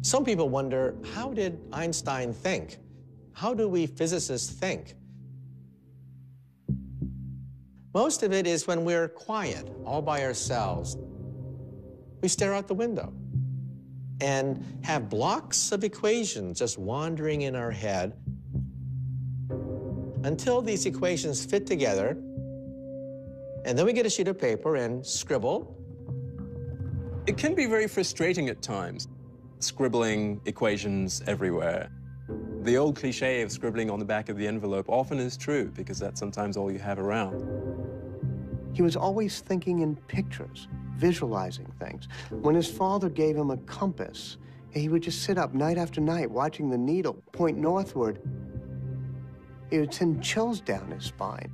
Some people wonder, how did Einstein think? How do we physicists think? Most of it is when we're quiet, all by ourselves. We stare out the window and have blocks of equations just wandering in our head until these equations fit together, and then we get a sheet of paper and scribble. It can be very frustrating at times, scribbling equations everywhere. The old cliche of scribbling on the back of the envelope often is true, because that's sometimes all you have around. He was always thinking in pictures, visualizing things. When his father gave him a compass, he would just sit up night after night watching the needle point northward. It would send chills down his spine.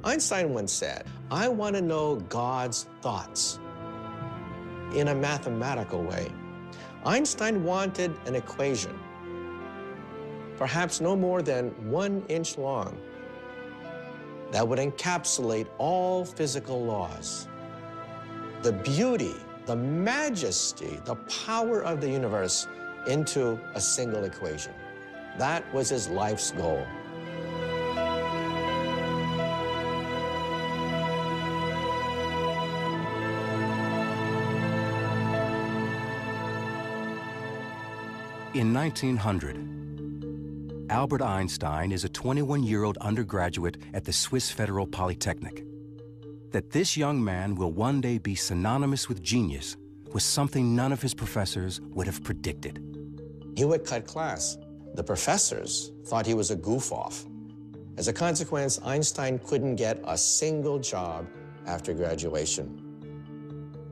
Einstein once said, "I want to know God's thoughts in a mathematical way." Einstein wanted an equation, perhaps no more than 1 inch long, that would encapsulate all physical laws. The beauty, the majesty, the power of the universe into a single equation. That was his life's goal. In 1900, Albert Einstein is a 21-year-old undergraduate at the Swiss Federal Polytechnic. That this young man will one day be synonymous with genius was something none of his professors would have predicted. He would cut class. The professors thought he was a goof-off. As a consequence, Einstein couldn't get a single job after graduation.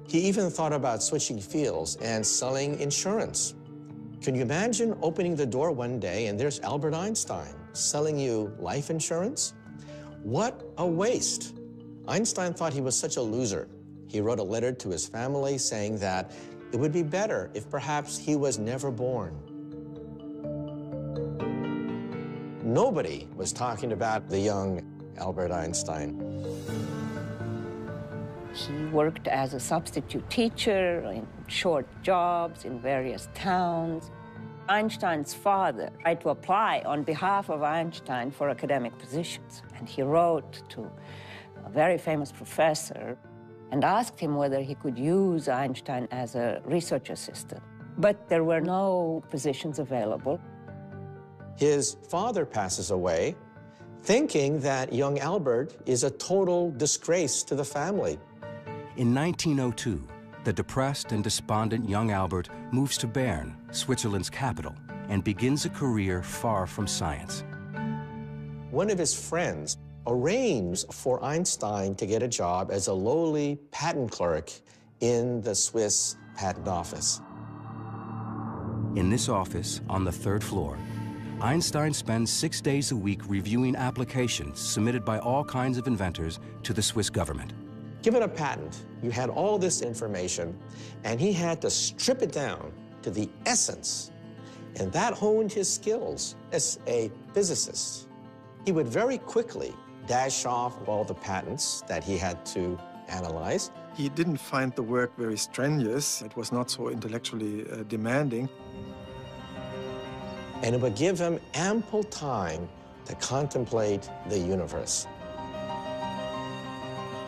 He even thought about switching fields and selling insurance. Can you imagine opening the door one day and there's Albert Einstein selling you life insurance? What a waste. Einstein thought he was such a loser. He wrote a letter to his family saying that it would be better if perhaps he was never born. Nobody was talking about the young Albert Einstein. He worked as a substitute teacher in short jobs in various towns. Einstein's father tried to apply on behalf of Einstein for academic positions. And he wrote to a very famous professor and asked him whether he could use Einstein as a research assistant. But there were no positions available. His father passes away, thinking that young Albert is a total disgrace to the family. In 1902, the depressed and despondent young Albert moves to Bern, Switzerland's capital, and begins a career far from science. One of his friends arranged for Einstein to get a job as a lowly patent clerk in the Swiss patent office. In this office, on the 3rd floor, Einstein spends 6 days a week reviewing applications submitted by all kinds of inventors to the Swiss government. Given a patent, you had all this information, and he had to strip it down to the essence, and that honed his skills as a physicist. He would very quickly dash off all the patents that he had to analyze. He didn't find the work very strenuous. It was not so intellectually demanding. And it would give him ample time to contemplate the universe.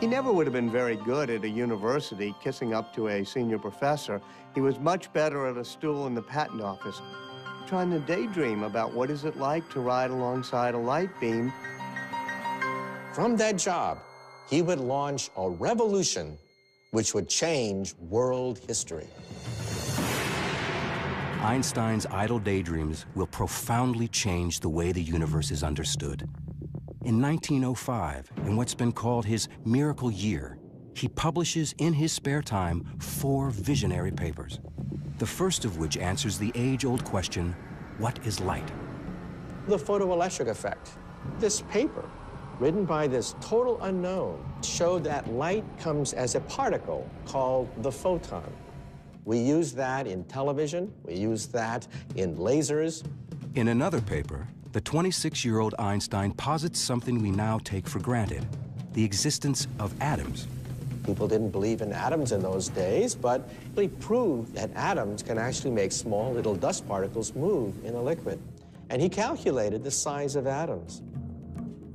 He never would have been very good at a university kissing up to a senior professor. He was much better at a stool in the patent office, trying to daydream about what is it like to ride alongside a light beam. From that job, he would launch a revolution which would change world history. Einstein's idle daydreams will profoundly change the way the universe is understood. In 1905, in what's been called his miracle year, he publishes in his spare time 4 visionary papers, the first of which answers the age-old question, what is light? The photoelectric effect. This paper, written by this total unknown, showed that light comes as a particle called the photon. We use that in television, we use that in lasers. In another paper, the 26-year-old Einstein posits something we now take for granted, the existence of atoms. People didn't believe in atoms in those days, but he proved that atoms can actually make small little dust particles move in a liquid. And he calculated the size of atoms.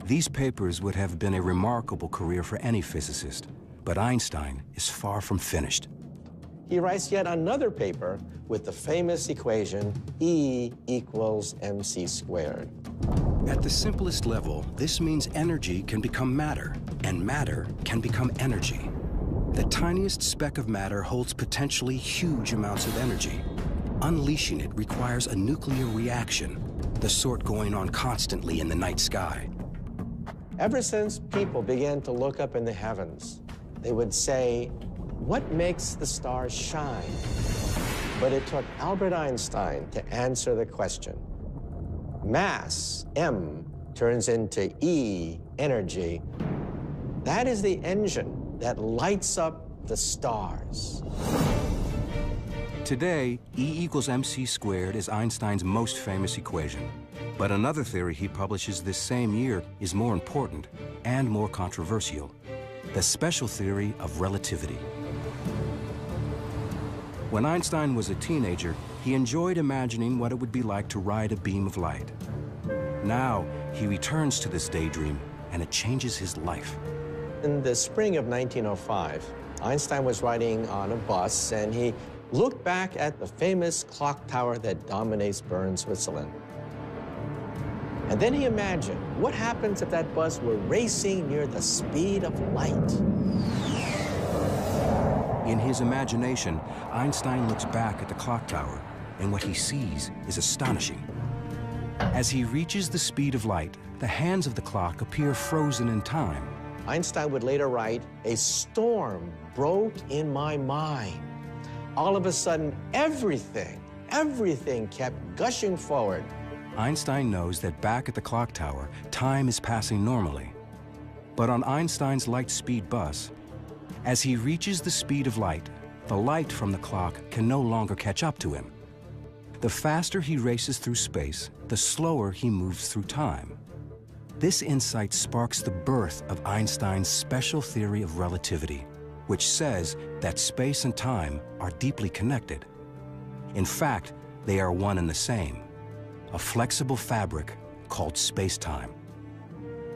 These papers would have been a remarkable career for any physicist, but Einstein is far from finished. He writes yet another paper with the famous equation E equals mc squared. At the simplest level, this means energy can become matter, and matter can become energy. The tiniest speck of matter holds potentially huge amounts of energy. Unleashing it requires a nuclear reaction, the sort going on constantly in the night sky. Ever since people began to look up in the heavens, they would say, what makes the stars shine? But it took Albert Einstein to answer the question. Mass, M, turns into E, energy. That is the engine that lights up the stars. Today, E equals mc squared is Einstein's most famous equation. But another theory he publishes this same year is more important and more controversial: the special theory of relativity. When Einstein was a teenager, he enjoyed imagining what it would be like to ride a beam of light. Now, he returns to this daydream, and it changes his life. In the spring of 1905, Einstein was riding on a bus, and he looked back at the famous clock tower that dominates Bern, Switzerland. And then he imagined, what happens if that bus were racing near the speed of light? In his imagination, Einstein looks back at the clock tower, and what he sees is astonishing. As he reaches the speed of light, the hands of the clock appear frozen in time. Einstein would later write, a storm broke in my mind. All of a sudden, everything kept gushing forward. Einstein knows that back at the clock tower, time is passing normally. But on Einstein's light-speed bus, as he reaches the speed of light, the light from the clock can no longer catch up to him. The faster he races through space, the slower he moves through time. This insight sparks the birth of Einstein's special theory of relativity, which says that space and time are deeply connected. In fact, they are one and the same, a flexible fabric called space-time.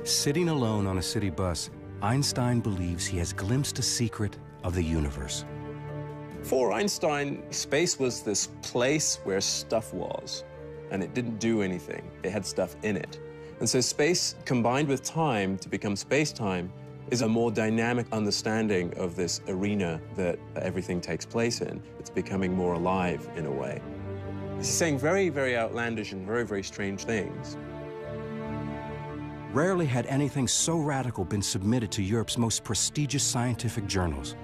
Sitting alone on a city bus, Einstein believes he has glimpsed a secret of the universe. For Einstein, space was this place where stuff was, and it didn't do anything. It had stuff in it. And so space combined with time to become space-time is a more dynamic understanding of this arena that everything takes place in. It's becoming more alive in a way. He's saying very, very outlandish and very, very strange things. Rarely had anything so radical been submitted to Europe's most prestigious scientific journals.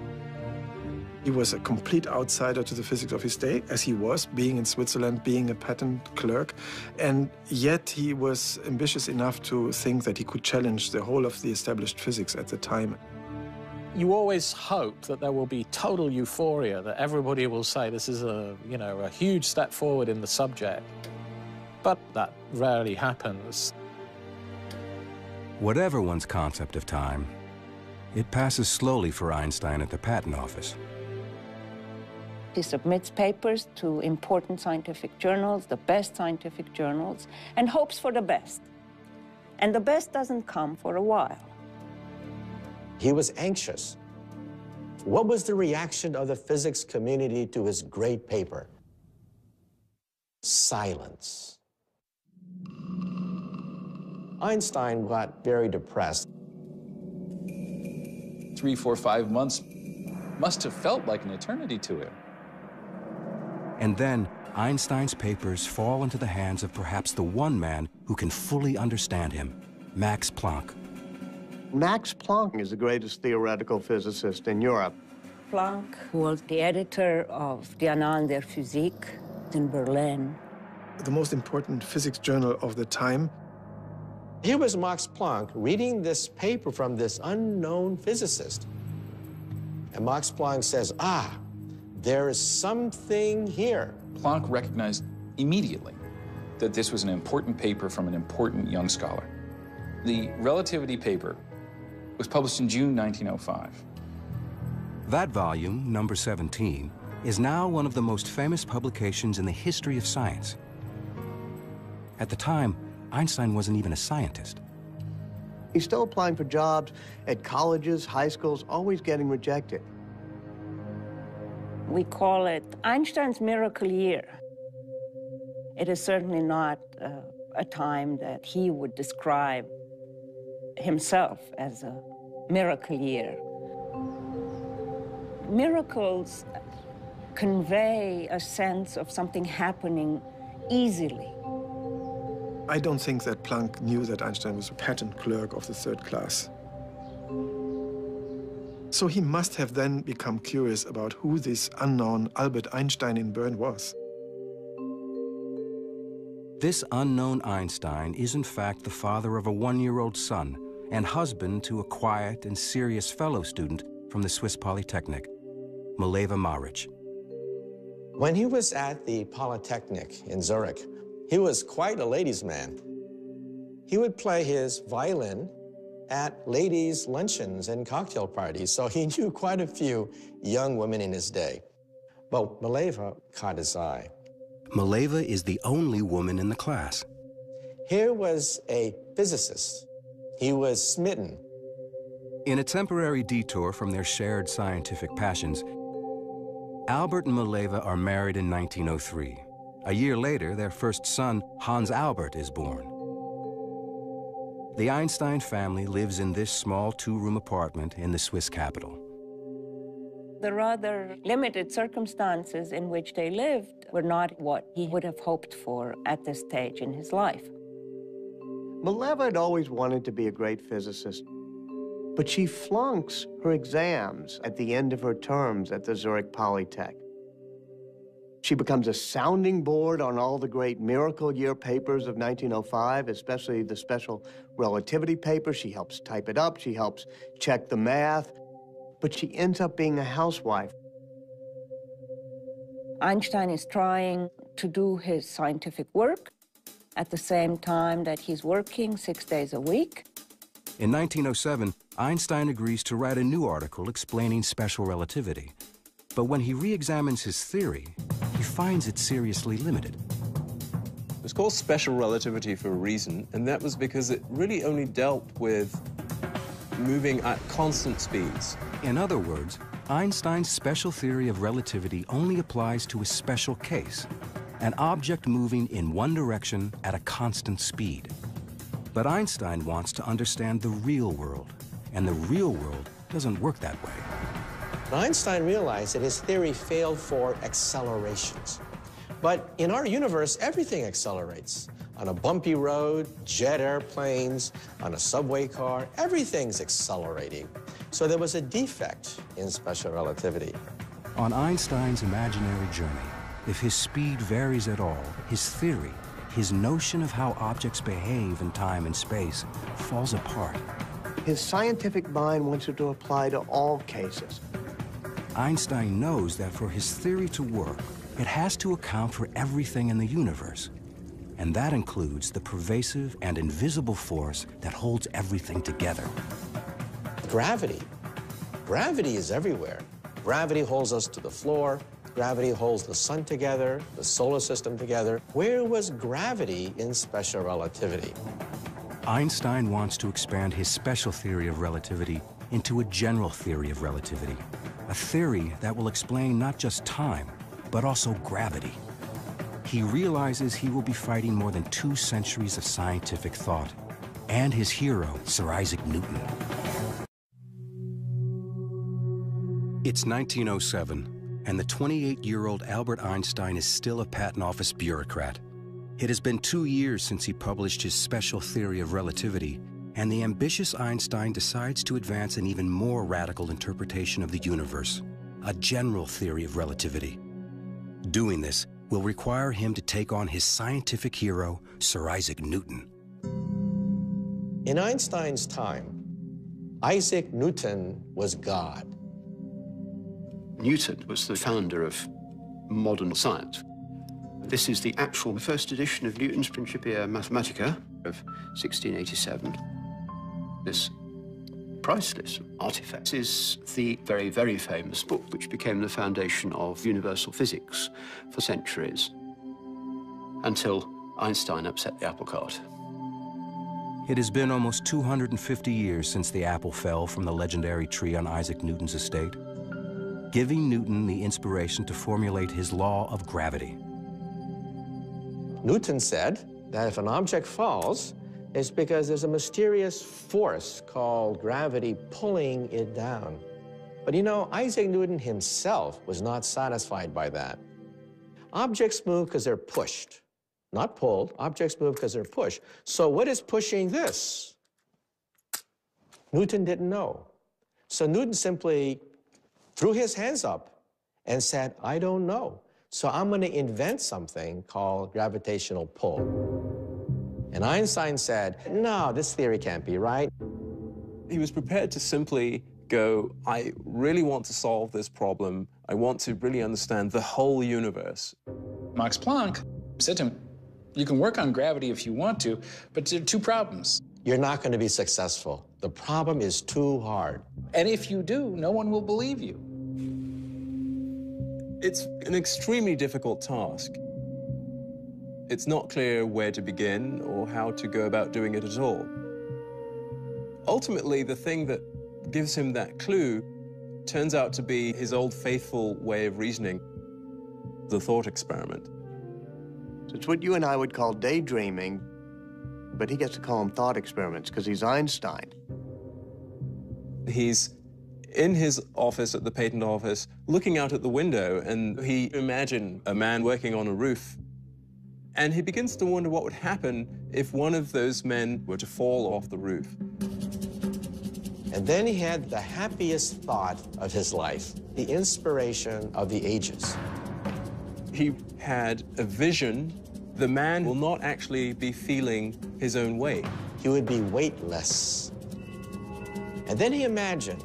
He was a complete outsider to the physics of his day, as he was, being in Switzerland, being a patent clerk. And yet he was ambitious enough to think that he could challenge the whole of the established physics at the time. You always hope that there will be total euphoria, that everybody will say this is a huge step forward in the subject. But that rarely happens. Whatever one's concept of time, it passes slowly for Einstein at the patent office. He submits papers to important scientific journals, the best scientific journals, and hopes for the best. And the best doesn't come for a while. He was anxious. What was the reaction of the physics community to his great paper? Silence. Einstein got very depressed. 3, 4, 5 months must have felt like an eternity to him. And then Einstein's papers fall into the hands of perhaps the one man who can fully understand him, Max Planck. Max Planck is the greatest theoretical physicist in Europe. Planck was the editor of Die Annalen der Physik in Berlin. The most important physics journal of the time. Here was Max Planck reading this paper from this unknown physicist. And Max Planck says, there is something here. Planck recognized immediately that this was an important paper from an important young scholar. The relativity paper was published in June 1905. That volume, number 17, is now one of the most famous publications in the history of science. At the time, Einstein wasn't even a scientist. He's still applying for jobs at colleges, high schools, always getting rejected. We call it Einstein's miracle year. It is certainly not a time that he would describe himself as a miracle year. Miracles convey a sense of something happening easily. I don't think that Planck knew that Einstein was a patent clerk of the third class. So he must have then become curious about who this unknown Albert Einstein in Bern was. This unknown Einstein is in fact the father of a 1-year-old son and husband to a quiet and serious fellow student from the Swiss Polytechnic, Mileva Maric. When he was at the Polytechnic in Zurich, he was quite a ladies' man. He would play his violin at ladies' luncheons and cocktail parties, so he knew quite a few young women in his day. But Mileva caught his eye. Mileva is the only woman in the class. Here was a physicist. He was smitten. In a temporary detour from their shared scientific passions, Albert and Mileva are married in 1903. A year later, their first son, Hans Albert, is born. The Einstein family lives in this small 2-room apartment in the Swiss capital. The rather limited circumstances in which they lived were not what he would have hoped for at this stage in his life. Mileva had always wanted to be a great physicist, but she flunks her exams at the end of her terms at the Zurich Polytech. She becomes a sounding board on all the great miracle year papers of 1905, especially the special relativity paper. She helps type it up, she helps check the math, but she ends up being a housewife. Einstein is trying to do his scientific work at the same time that he's working 6 days a week. In 1907, Einstein agrees to write a new article explaining special relativity. But when he re-examines his theory, he finds it seriously limited. It was called special relativity for a reason, and that was because it really only dealt with moving at constant speeds. In other words, Einstein's special theory of relativity only applies to a special case, an object moving in one direction at a constant speed. But Einstein wants to understand the real world, and the real world doesn't work that way. Einstein realized that his theory failed for accelerations. But in our universe, everything accelerates. On a bumpy road, jet airplanes, on a subway car, everything's accelerating. So there was a defect in special relativity. On Einstein's imaginary journey, if his speed varies at all, his theory, his notion of how objects behave in time and space, falls apart. His scientific mind wants it to apply to all cases. Einstein knows that for his theory to work, it has to account for everything in the universe. And that includes the pervasive and invisible force that holds everything together. Gravity. Gravity is everywhere. Gravity holds us to the floor. Gravity holds the sun together, the solar system together. Where was gravity in special relativity? Einstein wants to expand his special theory of relativity into a general theory of relativity, a theory that will explain not just time, but also gravity. He realizes he will be fighting more than 2 centuries of scientific thought and his hero, Sir Isaac Newton. It's 1907, and the 28-year-old Albert Einstein is still a patent office bureaucrat. It has been 2 years since he published his special theory of relativity, and the ambitious Einstein decides to advance an even more radical interpretation of the universe, a general theory of relativity. Doing this will require him to take on his scientific hero, Sir Isaac Newton. In Einstein's time, Isaac Newton was God. Newton was the founder of modern science. This is the actual first edition of Newton's Principia Mathematica of 1687. This priceless artifacts is the very, very famous book which became the foundation of universal physics for centuries, until Einstein upset the apple cart. It has been almost 250 years since the apple fell from the legendary tree on Isaac Newton's estate, giving Newton the inspiration to formulate his law of gravity. Newton said that if an object falls, it's because there's a mysterious force called gravity pulling it down. But you know, Isaac Newton himself was not satisfied by that. Objects move because they're pushed, not pulled. Objects move because they're pushed. So what is pushing this? Newton didn't know. So Newton simply threw his hands up and said, I don't know. So I'm going to invent something called gravitational pull. And Einstein said, no, this theory can't be right. He was prepared to simply go, I really want to solve this problem. I want to really understand the whole universe. Max Planck said to him, you can work on gravity if you want to, but there are two problems. You're not going to be successful. The problem is too hard. And if you do, no one will believe you. It's an extremely difficult task. It's not clear where to begin or how to go about doing it at all. Ultimately, the thing that gives him that clue turns out to be his old faithful way of reasoning, the thought experiment. It's what you and I would call daydreaming, but he gets to call them thought experiments because he's Einstein. He's in his office at the patent office, looking out at the window, and he imagined a man working on a roof. And he begins to wonder what would happen if one of those men were to fall off the roof. And then he had the happiest thought of his life, the inspiration of the ages. He had a vision. The man will not actually be feeling his own weight. He would be weightless. And then he imagined,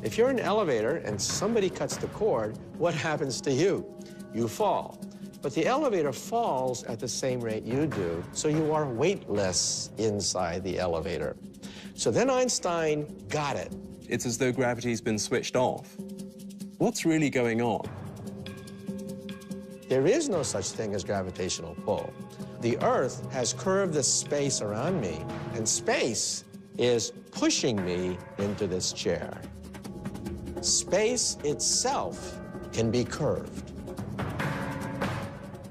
if you're in an elevator and somebody cuts the cord, what happens to you? You fall. But the elevator falls at the same rate you do, so you are weightless inside the elevator. So then Einstein got it. It's as though gravity's been switched off. What's really going on? There is no such thing as gravitational pull. The Earth has curved the space around me, and space is pushing me into this chair. Space itself can be curved.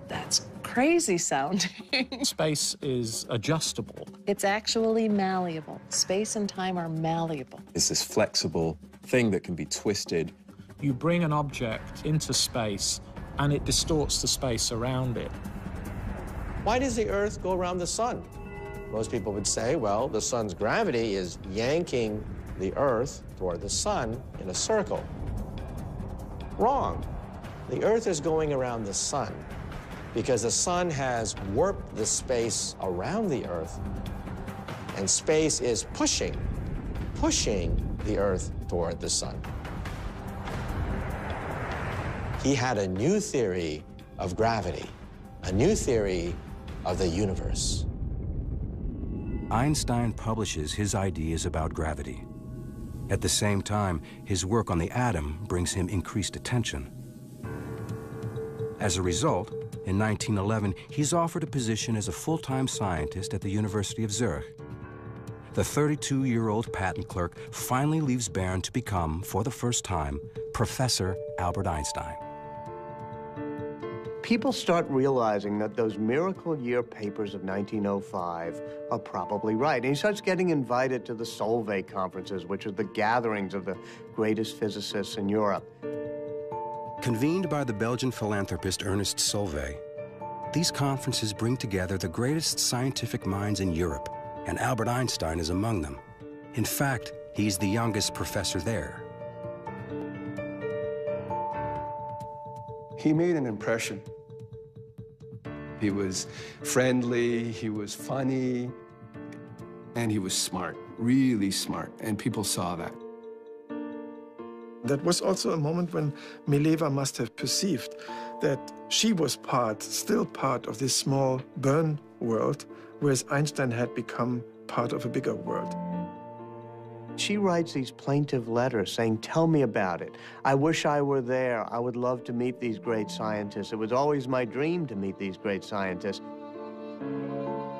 That's crazy sounding. Space is adjustable. It's actually malleable. Space and time are malleable. It's this flexible thing that can be twisted. You bring an object into space, and it distorts the space around it. Why does the Earth go around the sun? Most people would say, well, the sun's gravity is yanking the Earth toward the sun in a circle. Wrong. The Earth is going around the sun because the sun has warped the space around the Earth, and space is pushing the Earth toward the sun. He had a new theory of gravity, a new theory of the universe. Einstein publishes his ideas about gravity. At the same time, his work on the atom brings him increased attention. As a result, in 1911, he's offered a position as a full-time scientist at the University of Zurich. The 32-year-old patent clerk finally leaves Bern to become, for the first time, Professor Albert Einstein. People start realizing that those miracle year papers of 1905 are probably right. And he starts getting invited to the Solvay conferences, which are the gatherings of the greatest physicists in Europe. Convened by the Belgian philanthropist Ernest Solvay, these conferences bring together the greatest scientific minds in Europe, and Albert Einstein is among them. In fact, he's the youngest professor there. He made an impression. He was friendly, he was funny, and he was smart, really smart, and people saw that. That was also a moment when Mileva must have perceived that she was still part of this small Bern world, whereas Einstein had become part of a bigger world. She writes these plaintive letters saying, tell me about it. I wish I were there. I would love to meet these great scientists. It was always my dream to meet these great scientists.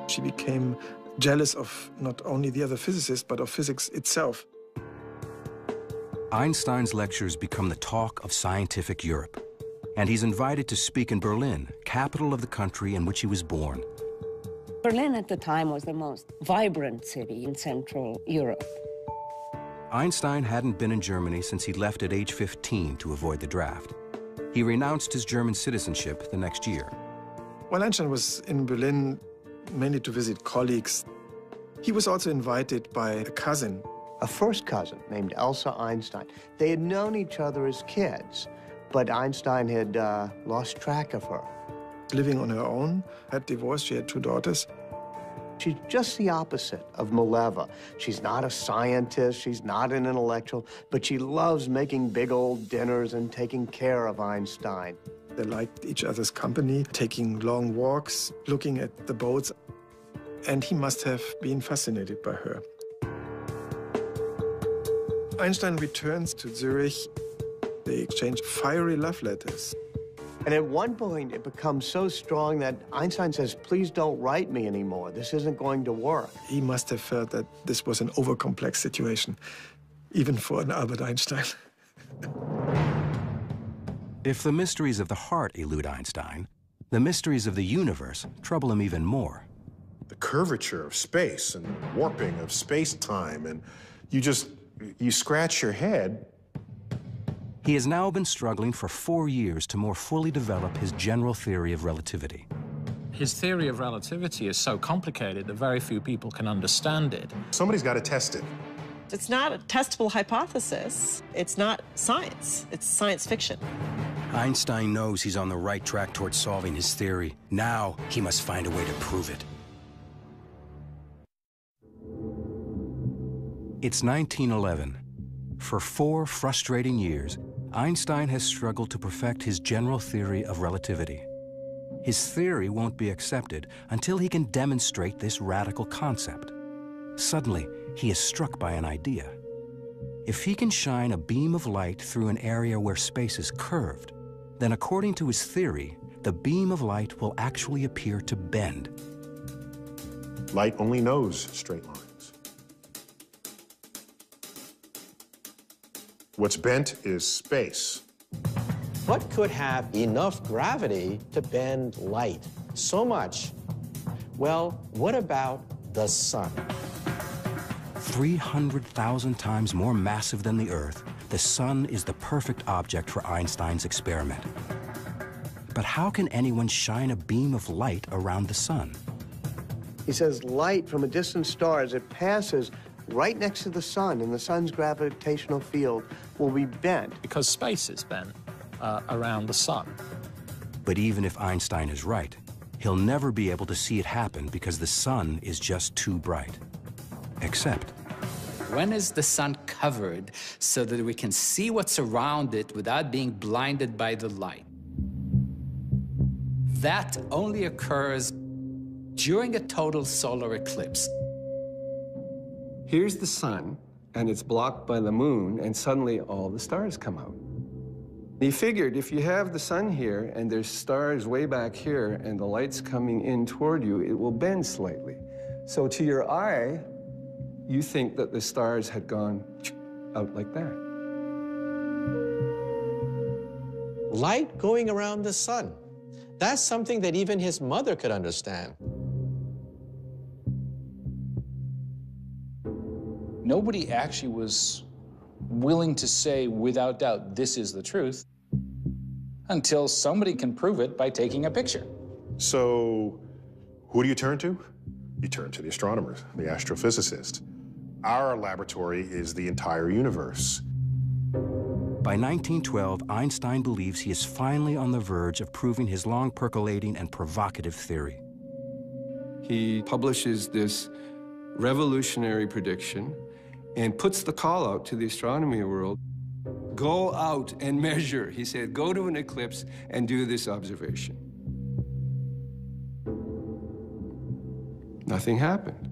She became jealous of not only the other physicists, but of physics itself. Einstein's lectures become the talk of scientific Europe, and he's invited to speak in Berlin, capital of the country in which he was born. Berlin at the time was the most vibrant city in Central Europe. Einstein hadn't been in Germany since he left at age 15 to avoid the draft. He renounced his German citizenship the next year. While Einstein was in Berlin, mainly to visit colleagues, he was also invited by a cousin. A first cousin named Elsa Einstein. They had known each other as kids, but Einstein had lost track of her. Living on her own, had divorced, she had 2 daughters. She's just the opposite of Mileva. She's not a scientist, she's not an intellectual, but she loves making big old dinners and taking care of Einstein. They liked each other's company, taking long walks, looking at the boats, and he must have been fascinated by her. Einstein returns to Zurich. They exchange fiery love letters. And at one point, it becomes so strong that Einstein says, please don't write me anymore. This isn't going to work. He must have felt that this was an overcomplex situation, even for an Albert Einstein. If the mysteries of the heart elude Einstein, the mysteries of the universe trouble him even more. The curvature of space and warping of space-time, and you scratch your head. He has now been struggling for 4 years to more fully develop his general theory of relativity. His theory of relativity is so complicated that very few people can understand it. Somebody's got to test it. It's not a testable hypothesis. It's not science. It's science fiction. Einstein knows he's on the right track towards solving his theory. Now he must find a way to prove it. It's 1911. For 4 frustrating years, Einstein has struggled to perfect his general theory of relativity. His theory won't be accepted until he can demonstrate this radical concept. Suddenly, he is struck by an idea. If he can shine a beam of light through an area where space is curved, then according to his theory, the beam of light will actually appear to bend. Light only knows straight lines. What's bent is space. What could have enough gravity to bend light? So much. Well, what about the sun? 300,000 times more massive than the Earth, the sun is the perfect object for Einstein's experiment. But how can anyone shine a beam of light around the sun? He says light from a distant star, as it passes right next to the sun, and the sun's gravitational field will be bent. Because space is bent around the sun. But even if Einstein is right, he'll never be able to see it happen because the sun is just too bright. Except, when is the sun covered so that we can see what's around it without being blinded by the light? That only occurs during a total solar eclipse. Here's the sun, and it's blocked by the moon, and suddenly all the stars come out. He figured if you have the sun here, and there's stars way back here, and the light's coming in toward you, it will bend slightly. So to your eye, you think that the stars had gone out like that. Light going around the sun. That's something that even his mother could understand. Nobody actually was willing to say without doubt, this is the truth, until somebody can prove it by taking a picture. So who do you turn to? You turn to the astronomers, the astrophysicists. Our laboratory is the entire universe. By 1912, Einstein believes he is finally on the verge of proving his long percolating and provocative theory. He publishes this revolutionary prediction and puts the call out to the astronomy world. Go out and measure. He said, go to an eclipse and do this observation. Nothing happened.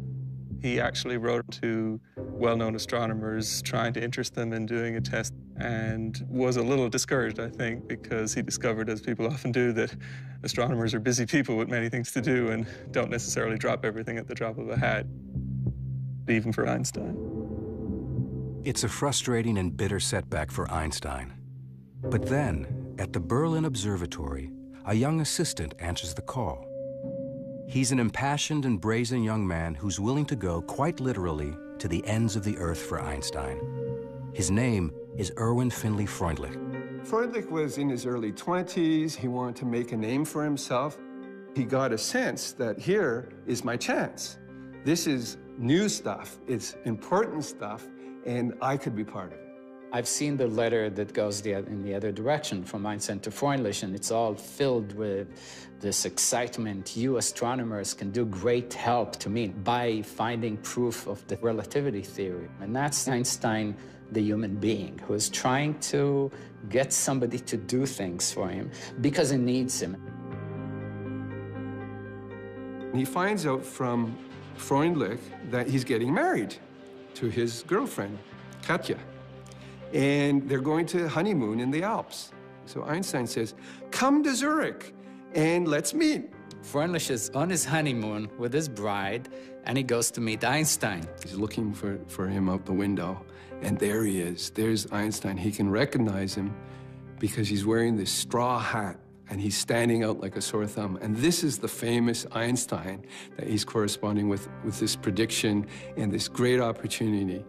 He actually wrote to well-known astronomers trying to interest them in doing a test, and was a little discouraged, I think, because he discovered, as people often do, that astronomers are busy people with many things to do and don't necessarily drop everything at the drop of a hat, even for Einstein. It's a frustrating and bitter setback for Einstein. But then, at the Berlin Observatory, a young assistant answers the call. He's an impassioned and brazen young man who's willing to go, quite literally, to the ends of the earth for Einstein. His name is Erwin Finley Freundlich. Freundlich was in his early 20s. He wanted to make a name for himself. He got a sense that here is my chance. This is new stuff. It's important stuff, and I could be part of it. I've seen the letter that goes in the other direction from Einstein to Freundlich, and it's all filled with this excitement. You astronomers can do great help to me by finding proof of the relativity theory. And that's Einstein, the human being, who is trying to get somebody to do things for him because he needs him. He finds out from Freundlich that he's getting married to his girlfriend, Katja. And they're going to honeymoon in the Alps. So Einstein says, come to Zurich and let's meet. Freundlich is on his honeymoon with his bride, and he goes to meet Einstein. He's looking for him out the window, and there he is. There's Einstein. He can recognize him because he's wearing this straw hat, and he's standing out like a sore thumb. And this is the famous Einstein that he's corresponding with this prediction and this great opportunity.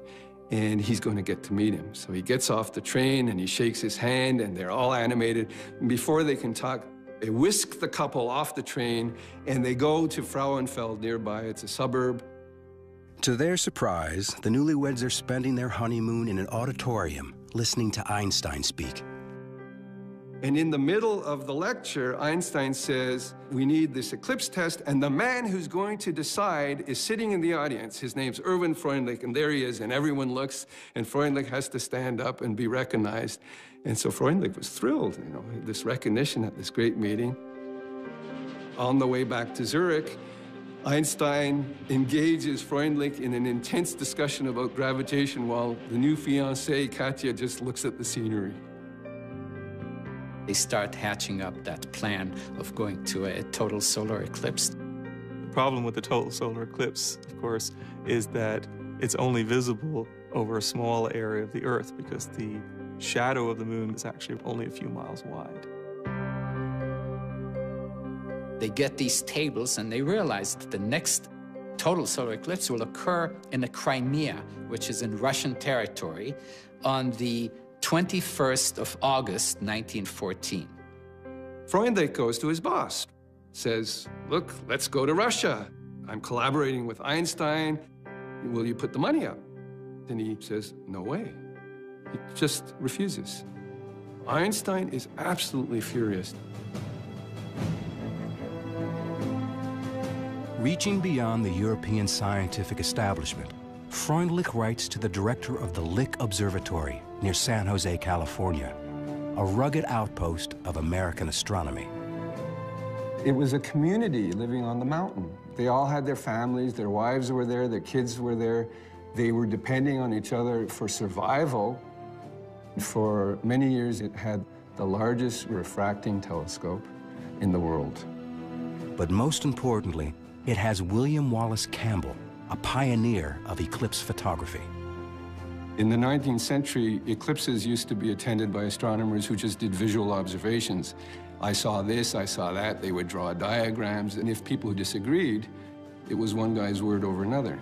And he's going to get to meet him. So he gets off the train and he shakes his hand and they're all animated. And before they can talk, they whisk the couple off the train and they go to Frauenfeld nearby. It's a suburb. To their surprise, the newlyweds are spending their honeymoon in an auditorium, listening to Einstein speak. And in the middle of the lecture, Einstein says, we need this eclipse test, and the man who's going to decide is sitting in the audience. His name's Erwin Freundlich, and there he is, and everyone looks, and Freundlich has to stand up and be recognized. And so Freundlich was thrilled, you know, this recognition at this great meeting. On the way back to Zurich, Einstein engages Freundlich in an intense discussion about gravitation while the new fiancée, Katja, just looks at the scenery. They start hatching up that plan of going to a total solar eclipse. The problem with the total solar eclipse, of course, is that it's only visible over a small area of the Earth because the shadow of the moon is actually only a few miles wide. They get these tables and they realize that the next total solar eclipse will occur in the Crimea, which is in Russian territory, on the 21st of August, 1914. Freundlich goes to his boss, says, look, let's go to Russia. I'm collaborating with Einstein. Will you put the money up? And he says, no way. He just refuses. Einstein is absolutely furious. Reaching beyond the European scientific establishment, Freundlich writes to the director of the Lick Observatory near San Jose, California, a rugged outpost of American astronomy. It was a community living on the mountain. They all had their families, their wives were there, their kids were there. They were depending on each other for survival. For many years, it had the largest refracting telescope in the world. But most importantly, it has William Wallace Campbell, a pioneer of eclipse photography. In the 19th century, eclipses used to be attended by astronomers who just did visual observations. I saw this, I saw that. They would draw diagrams, and if people disagreed, it was one guy's word over another.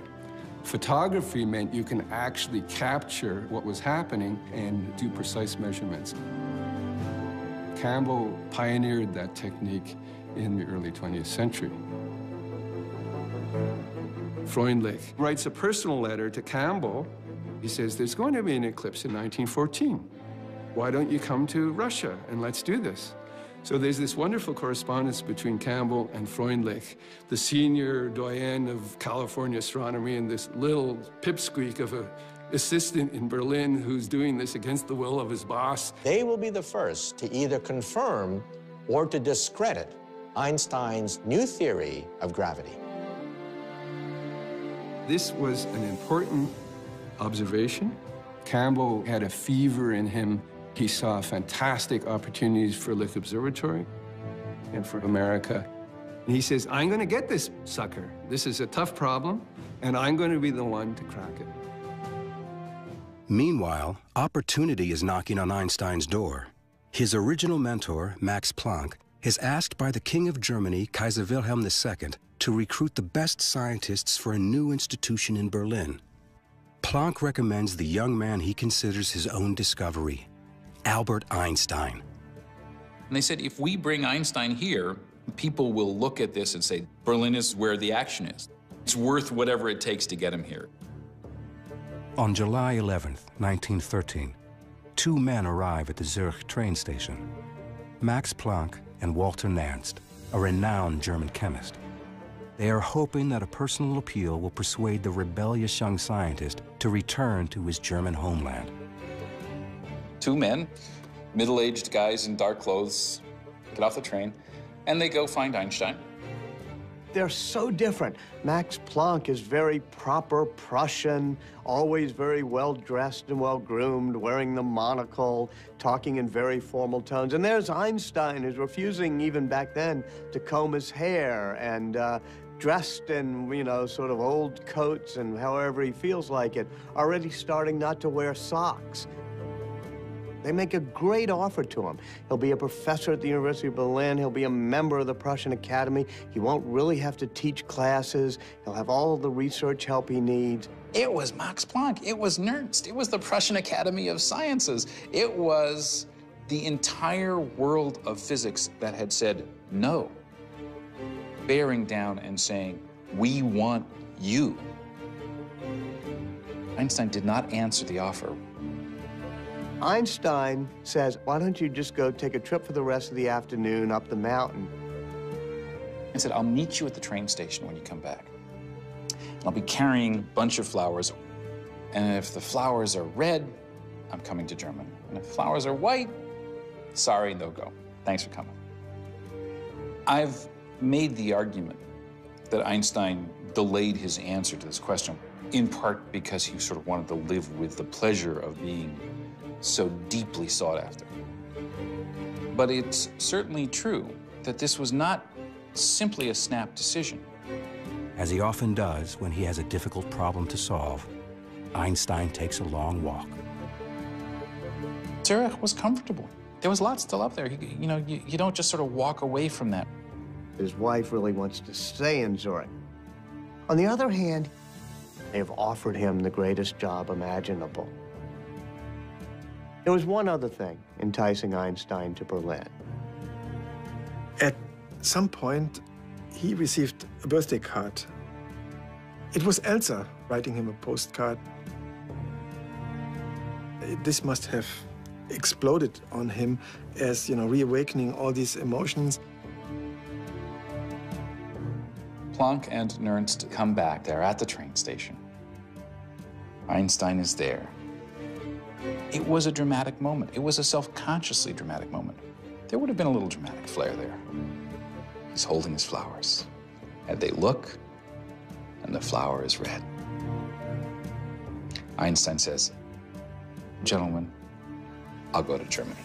Photography meant you can actually capture what was happening and do precise measurements. Campbell pioneered that technique in the early 20th century. Freundlich writes a personal letter to Campbell. He says, there's going to be an eclipse in 1914. Why don't you come to Russia and let's do this? So there's this wonderful correspondence between Campbell and Freundlich, the senior doyen of California astronomy and this little pipsqueak of an assistant in Berlin who's doing this against the will of his boss. They will be the first to either confirm or to discredit Einstein's new theory of gravity. This was an important observation. Campbell had a fever in him. He saw fantastic opportunities for Lick Observatory and for America. And he says, I'm going to get this sucker. This is a tough problem, and I'm going to be the one to crack it. Meanwhile, opportunity is knocking on Einstein's door. His original mentor, Max Planck, is asked by the King of Germany, Kaiser Wilhelm II, to recruit the best scientists for a new institution in Berlin. Planck recommends the young man he considers his own discovery, Albert Einstein. And they said, if we bring Einstein here, people will look at this and say, Berlin is where the action is. It's worth whatever it takes to get him here. On July 11th, 1913, two men arrive at the Zurich train station, Max Planck and Walter Nernst, a renowned German chemist. They are hoping that a personal appeal will persuade the rebellious young scientist to return to his German homeland. Two men, middle-aged guys in dark clothes, get off the train, and they go find Einstein. They're so different. Max Planck is very proper Prussian, always very well-dressed and well-groomed, wearing the monocle, talking in very formal tones. And there's Einstein, who's refusing, even back then, to comb his hair and dressed in, you know, sort of old coats and however he feels like it, already starting not to wear socks. They make a great offer to him. He'll be a professor at the University of Berlin. He'll be a member of the Prussian Academy. He won't really have to teach classes. He'll have all of the research help he needs. It was Max Planck. It was Nernst. It was the Prussian Academy of Sciences. It was the entire world of physics that had said no, bearing down and saying, we want you. Einstein did not answer the offer. Einstein says, why don't you just go take a trip for the rest of the afternoon up the mountain? I said, I'll meet you at the train station when you come back. And I'll be carrying a bunch of flowers. And if the flowers are red, I'm coming to Germany. And if flowers are white, sorry, no go. Thanks for coming. I've made the argument that Einstein delayed his answer to this question, in part because he sort of wanted to live with the pleasure of being so deeply sought after. But it's certainly true that this was not simply a snap decision. As he often does when he has a difficult problem to solve, Einstein takes a long walk. Zurich was comfortable. There was lots still up there. You don't just sort of walk away from that. His wife really wants to stay in Zurich. On the other hand, they have offered him the greatest job imaginable. There was one other thing enticing Einstein to Berlin. At some point, he received a birthday card. It was Elsa writing him a postcard. This must have exploded on him as, reawakening all these emotions. Planck and Nernst come back. They're at the train station. Einstein is there. It was a dramatic moment. It was a self-consciously dramatic moment. There would have been a little dramatic flair there. He's holding his flowers. And they look, and the flower is red. Einstein says, gentlemen, I'll go to Germany.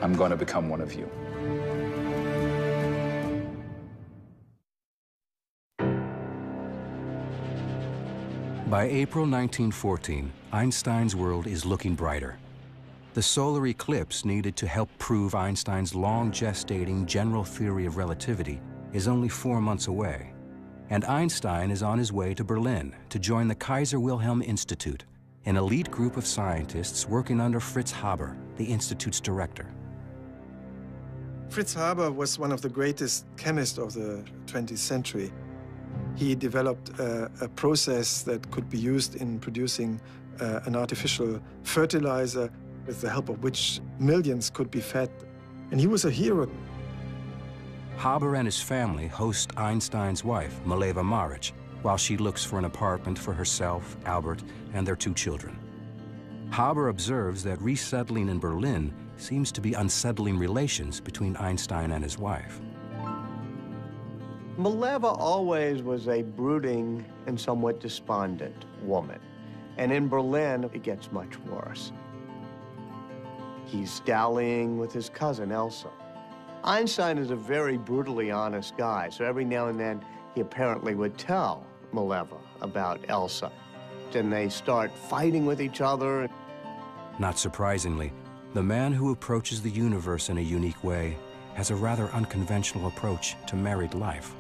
I'm going to become one of you. By April 1914, Einstein's world is looking brighter. The solar eclipse needed to help prove Einstein's long-gestating general theory of relativity is only 4 months away, and Einstein is on his way to Berlin to join the Kaiser Wilhelm Institute, an elite group of scientists working under Fritz Haber, the institute's director. Fritz Haber was one of the greatest chemists of the 20th century. He developed a process that could be used in producing an artificial fertilizer with the help of which millions could be fed. And he was a hero. Haber and his family host Einstein's wife, Mileva Maric, while she looks for an apartment for herself, Albert, and their 2 children. Haber observes that resettling in Berlin seems to be unsettling relations between Einstein and his wife. Mileva always was a brooding and somewhat despondent woman. And in Berlin, it gets much worse. He's dallying with his cousin, Elsa. Einstein is a very brutally honest guy, so every now and then he apparently would tell Mileva about Elsa. Then they start fighting with each other. Not surprisingly, the man who approaches the universe in a unique way has a rather unconventional approach to married life.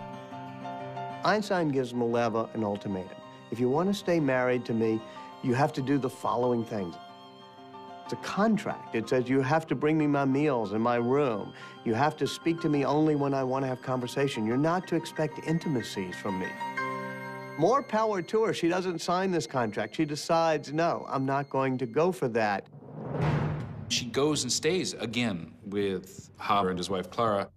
Einstein gives Mileva an ultimatum. If you want to stay married to me, you have to do the following things. It's a contract. It says you have to bring me my meals in my room. You have to speak to me only when I want to have conversation. You're not to expect intimacies from me. More power to her. She doesn't sign this contract. She decides, no, I'm not going to go for that. She goes and stays again with Haber and his wife Clara.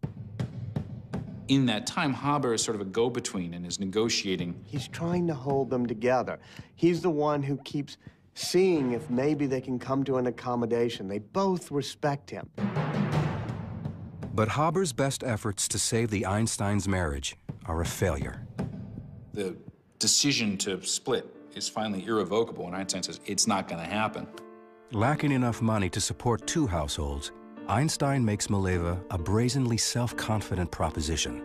In that time, Haber is sort of a go-between and is negotiating. He's trying to hold them together. He's the one who keeps seeing if maybe they can come to an accommodation. They both respect him. But Haber's best efforts to save the Einsteins' marriage are a failure. The decision to split is finally irrevocable, and Einstein says it's not going to happen. Lacking enough money to support two households, Einstein makes Mileva a brazenly self-confident proposition.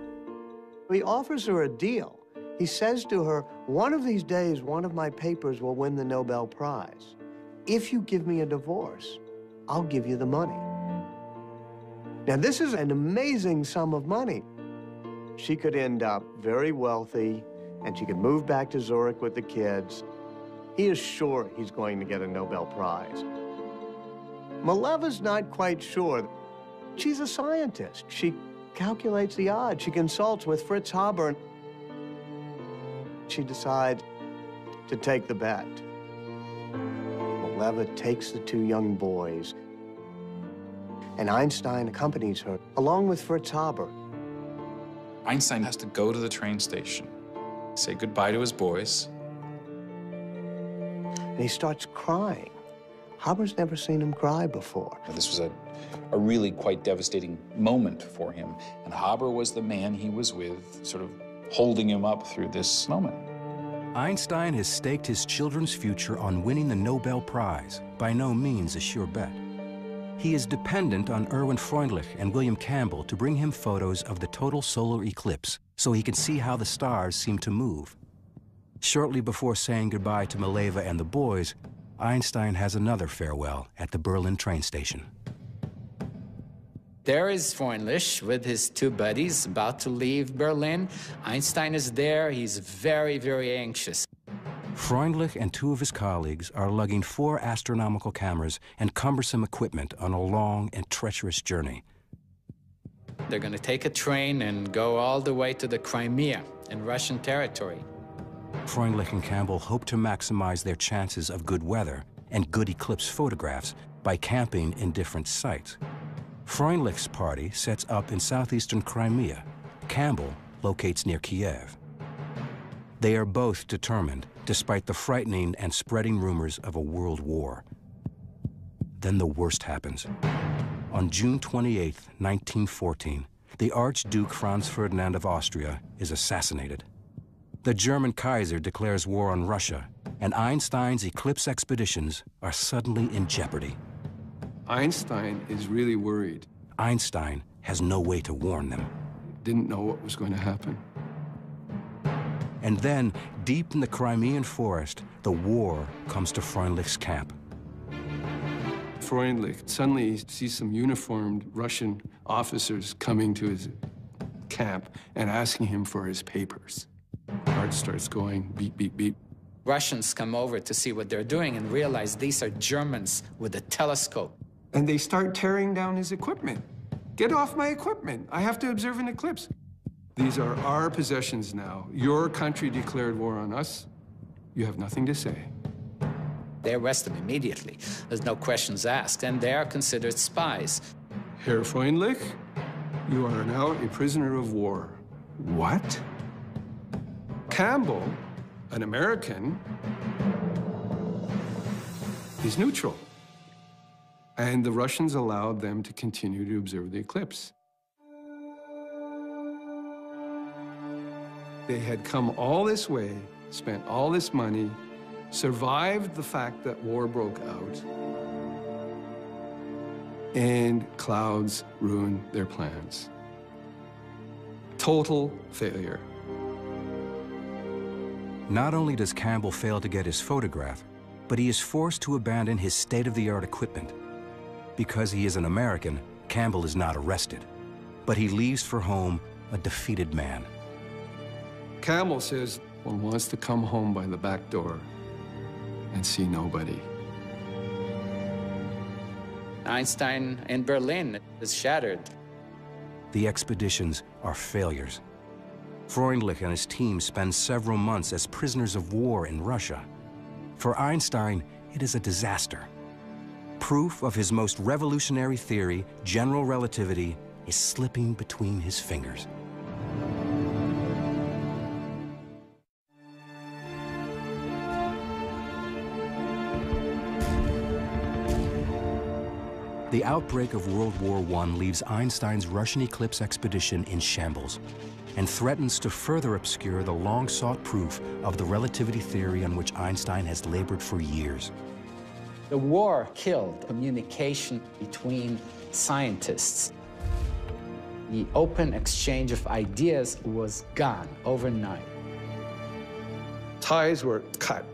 He offers her a deal. He says to her, one of these days, one of my papers will win the Nobel Prize. If you give me a divorce, I'll give you the money. Now, this is an amazing sum of money. She could end up very wealthy, and she could move back to Zurich with the kids. He is sure he's going to get a Nobel Prize. Mileva's not quite sure. She's a scientist. She calculates the odds. She consults with Fritz Haber. She decides to take the bet. Mileva takes the two young boys, and Einstein accompanies her, along with Fritz Haber. Einstein has to go to the train station, say goodbye to his boys. And he starts crying. Haber's never seen him cry before. This was a really quite devastating moment for him, and Haber was the man he was with, sort of holding him up through this moment. Einstein has staked his children's future on winning the Nobel Prize, by no means a sure bet. He is dependent on Erwin Freundlich and William Campbell to bring him photos of the total solar eclipse so he can see how the stars seem to move. Shortly before saying goodbye to Mileva and the boys, Einstein has another farewell at the Berlin train station. There is Freundlich with his two buddies about to leave Berlin. Einstein is there. He's very, very anxious. Freundlich and two of his colleagues are lugging 4 astronomical cameras and cumbersome equipment on a long and treacherous journey. They're going to take a train and go all the way to the Crimea in Russian territory. Freundlich and Campbell hope to maximize their chances of good weather and good eclipse photographs by camping in different sites. Freundlich's party sets up in southeastern Crimea. Campbell locates near Kiev. They are both determined, despite the frightening and spreading rumors of a world war. Then the worst happens. On June 28, 1914, the Archduke Franz Ferdinand of Austria is assassinated. The German Kaiser declares war on Russia, and Einstein's eclipse expeditions are suddenly in jeopardy. Einstein is really worried. Einstein has no way to warn them. Didn't know what was going to happen. And then, deep in the Crimean forest, the war comes to Freundlich's camp. Freundlich suddenly sees some uniformed Russian officers coming to his camp and asking him for his papers. Heart starts going beep, beep, beep. Russians come over to see what they're doing and realize these are Germans with a telescope. And they start tearing down his equipment. Get off my equipment. I have to observe an eclipse. These are our possessions now. Your country declared war on us. You have nothing to say. They arrest them immediately. There's no questions asked, and they are considered spies. Herr Freundlich, you are now a prisoner of war. What? Campbell, an American, is neutral. And the Russians allowed them to continue to observe the eclipse. They had come all this way, spent all this money, survived the fact that war broke out, and clouds ruined their plans. Total failure. Not only does Campbell fail to get his photograph, but he is forced to abandon his state-of-the-art equipment. Because he is an American, Campbell is not arrested, but he leaves for home a defeated man. Campbell says one wants to come home by the back door and see nobody. Einstein in Berlin is shattered. The expeditions are failures. Freundlich and his team spend several months as prisoners of war in Russia. For Einstein, it is a disaster. Proof of his most revolutionary theory, general relativity, is slipping between his fingers. The outbreak of World War I leaves Einstein's Russian eclipse expedition in shambles and threatens to further obscure the long-sought proof of the relativity theory on which Einstein has labored for years. The war killed communication between scientists. The open exchange of ideas was gone overnight. Ties were cut.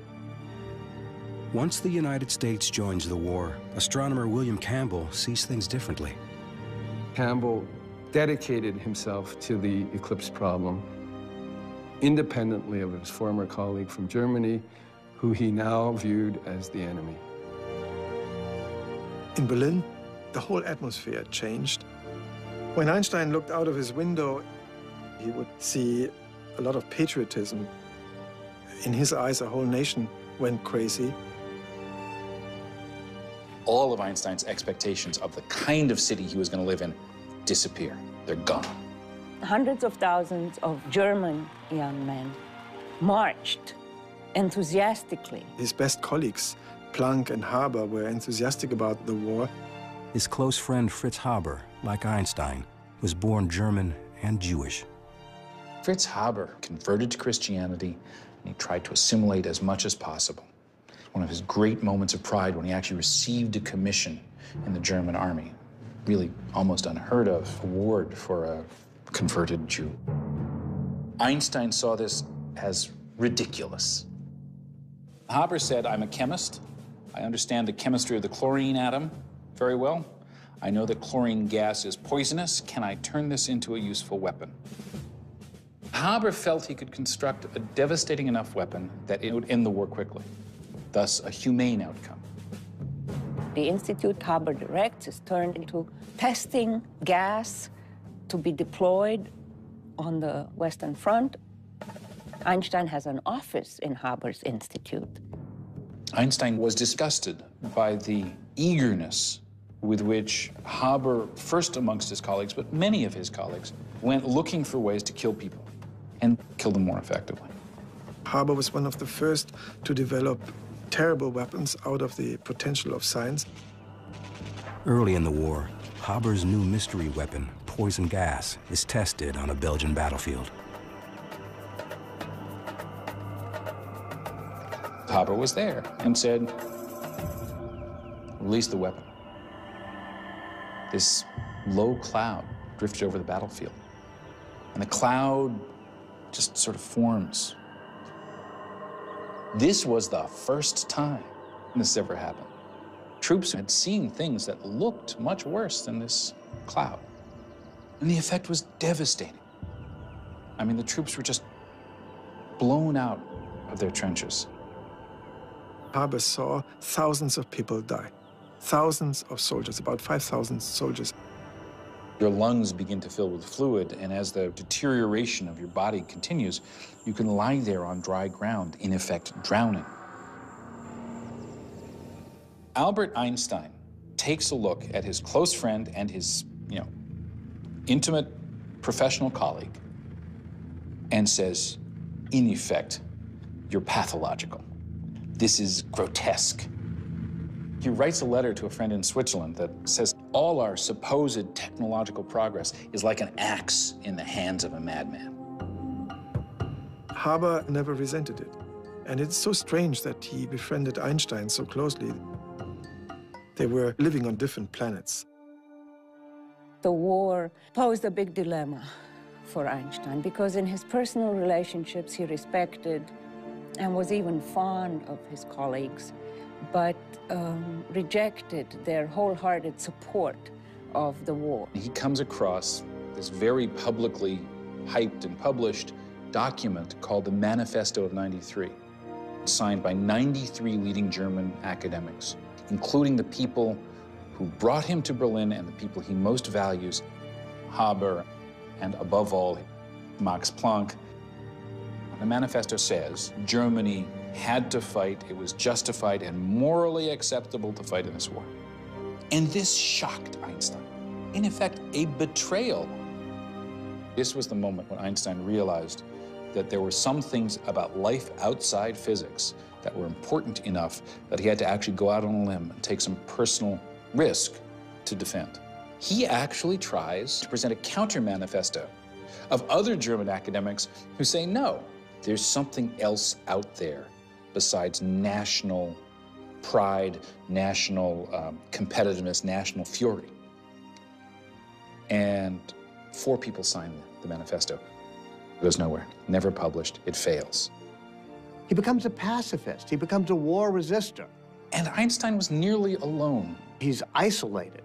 Once the United States joins the war, astronomer William Campbell sees things differently. Campbell dedicated himself to the eclipse problem, independently of his former colleague from Germany, who he now viewed as the enemy. In Berlin, the whole atmosphere changed. When Einstein looked out of his window, he would see a lot of patriotism. In his eyes, a whole nation went crazy. All of Einstein's expectations of the kind of city he was going to live in disappear. They're gone. Hundreds of thousands of German young men marched enthusiastically. His best colleagues, Planck and Haber, were enthusiastic about the war. His close friend Fritz Haber, like Einstein, was born German and Jewish. Fritz Haber converted to Christianity, and he tried to assimilate as much as possible. One of his great moments of pride when he actually received a commission in the German army. Really almost unheard of award for a converted Jew. Einstein saw this as ridiculous. Haber said, "I'm a chemist. I understand the chemistry of the chlorine atom very well. I know that chlorine gas is poisonous. Can I turn this into a useful weapon?" Haber felt he could construct a devastating enough weapon that it would end the war quickly, thus a humane outcome. The institute Haber directs is turned into testing gas to be deployed on the Western Front. Einstein has an office in Haber's institute. Einstein was disgusted by the eagerness with which Haber, first amongst his colleagues, but many of his colleagues, went looking for ways to kill people and kill them more effectively. Haber was one of the first to develop terrible weapons out of the potential of science. Early in the war, Haber's new mystery weapon, poison gas, is tested on a Belgian battlefield. Haber was there and said, "Release the weapon." This low cloud drifted over the battlefield, and the cloud just sort of forms. This was the first time this ever happened. Troops had seen things that looked much worse than this cloud, and the effect was devastating. I mean, the troops were just blown out of their trenches. Haber saw thousands of people die, thousands of soldiers, about 5,000 soldiers. Your lungs begin to fill with fluid, and as the deterioration of your body continues, you can lie there on dry ground, in effect drowning. Albert Einstein takes a look at his close friend and his, intimate professional colleague and says, in effect, you're pathological. This is grotesque. He writes a letter to a friend in Switzerland that says, all our supposed technological progress is like an axe in the hands of a madman. Haber never resented it. And it's so strange that he befriended Einstein so closely. They were living on different planets. The war posed a big dilemma for Einstein because in his personal relationships he respected and was even fond of his colleagues, but rejected their wholehearted support of the war. He comes across this very publicly hyped and published document called the Manifesto of '93, signed by 93 leading German academics, including the people who brought him to Berlin and the people he most values, Haber, and above all, Max Planck. The manifesto says Germany had to fight, it was justified and morally acceptable to fight in this war. And this shocked Einstein. In effect, a betrayal. This was the moment when Einstein realized that there were some things about life outside physics that were important enough that he had to actually go out on a limb and take some personal risk to defend. He actually tries to present a counter-manifesto of other German academics who say, no, there's something else out there besides national pride, national competitiveness, national fury. And 4 people signed the manifesto. It goes nowhere, never published, it fails. He becomes a pacifist. He becomes a war resistor. And Einstein was nearly alone. He's isolated.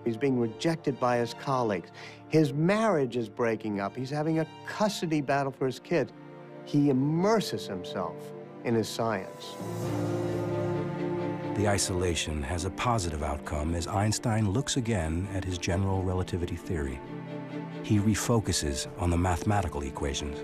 He's being rejected by his colleagues. His marriage is breaking up. He's having a custody battle for his kids. He immerses himself in his science. The isolation has a positive outcome as Einstein looks again at his general relativity theory. He refocuses on the mathematical equations.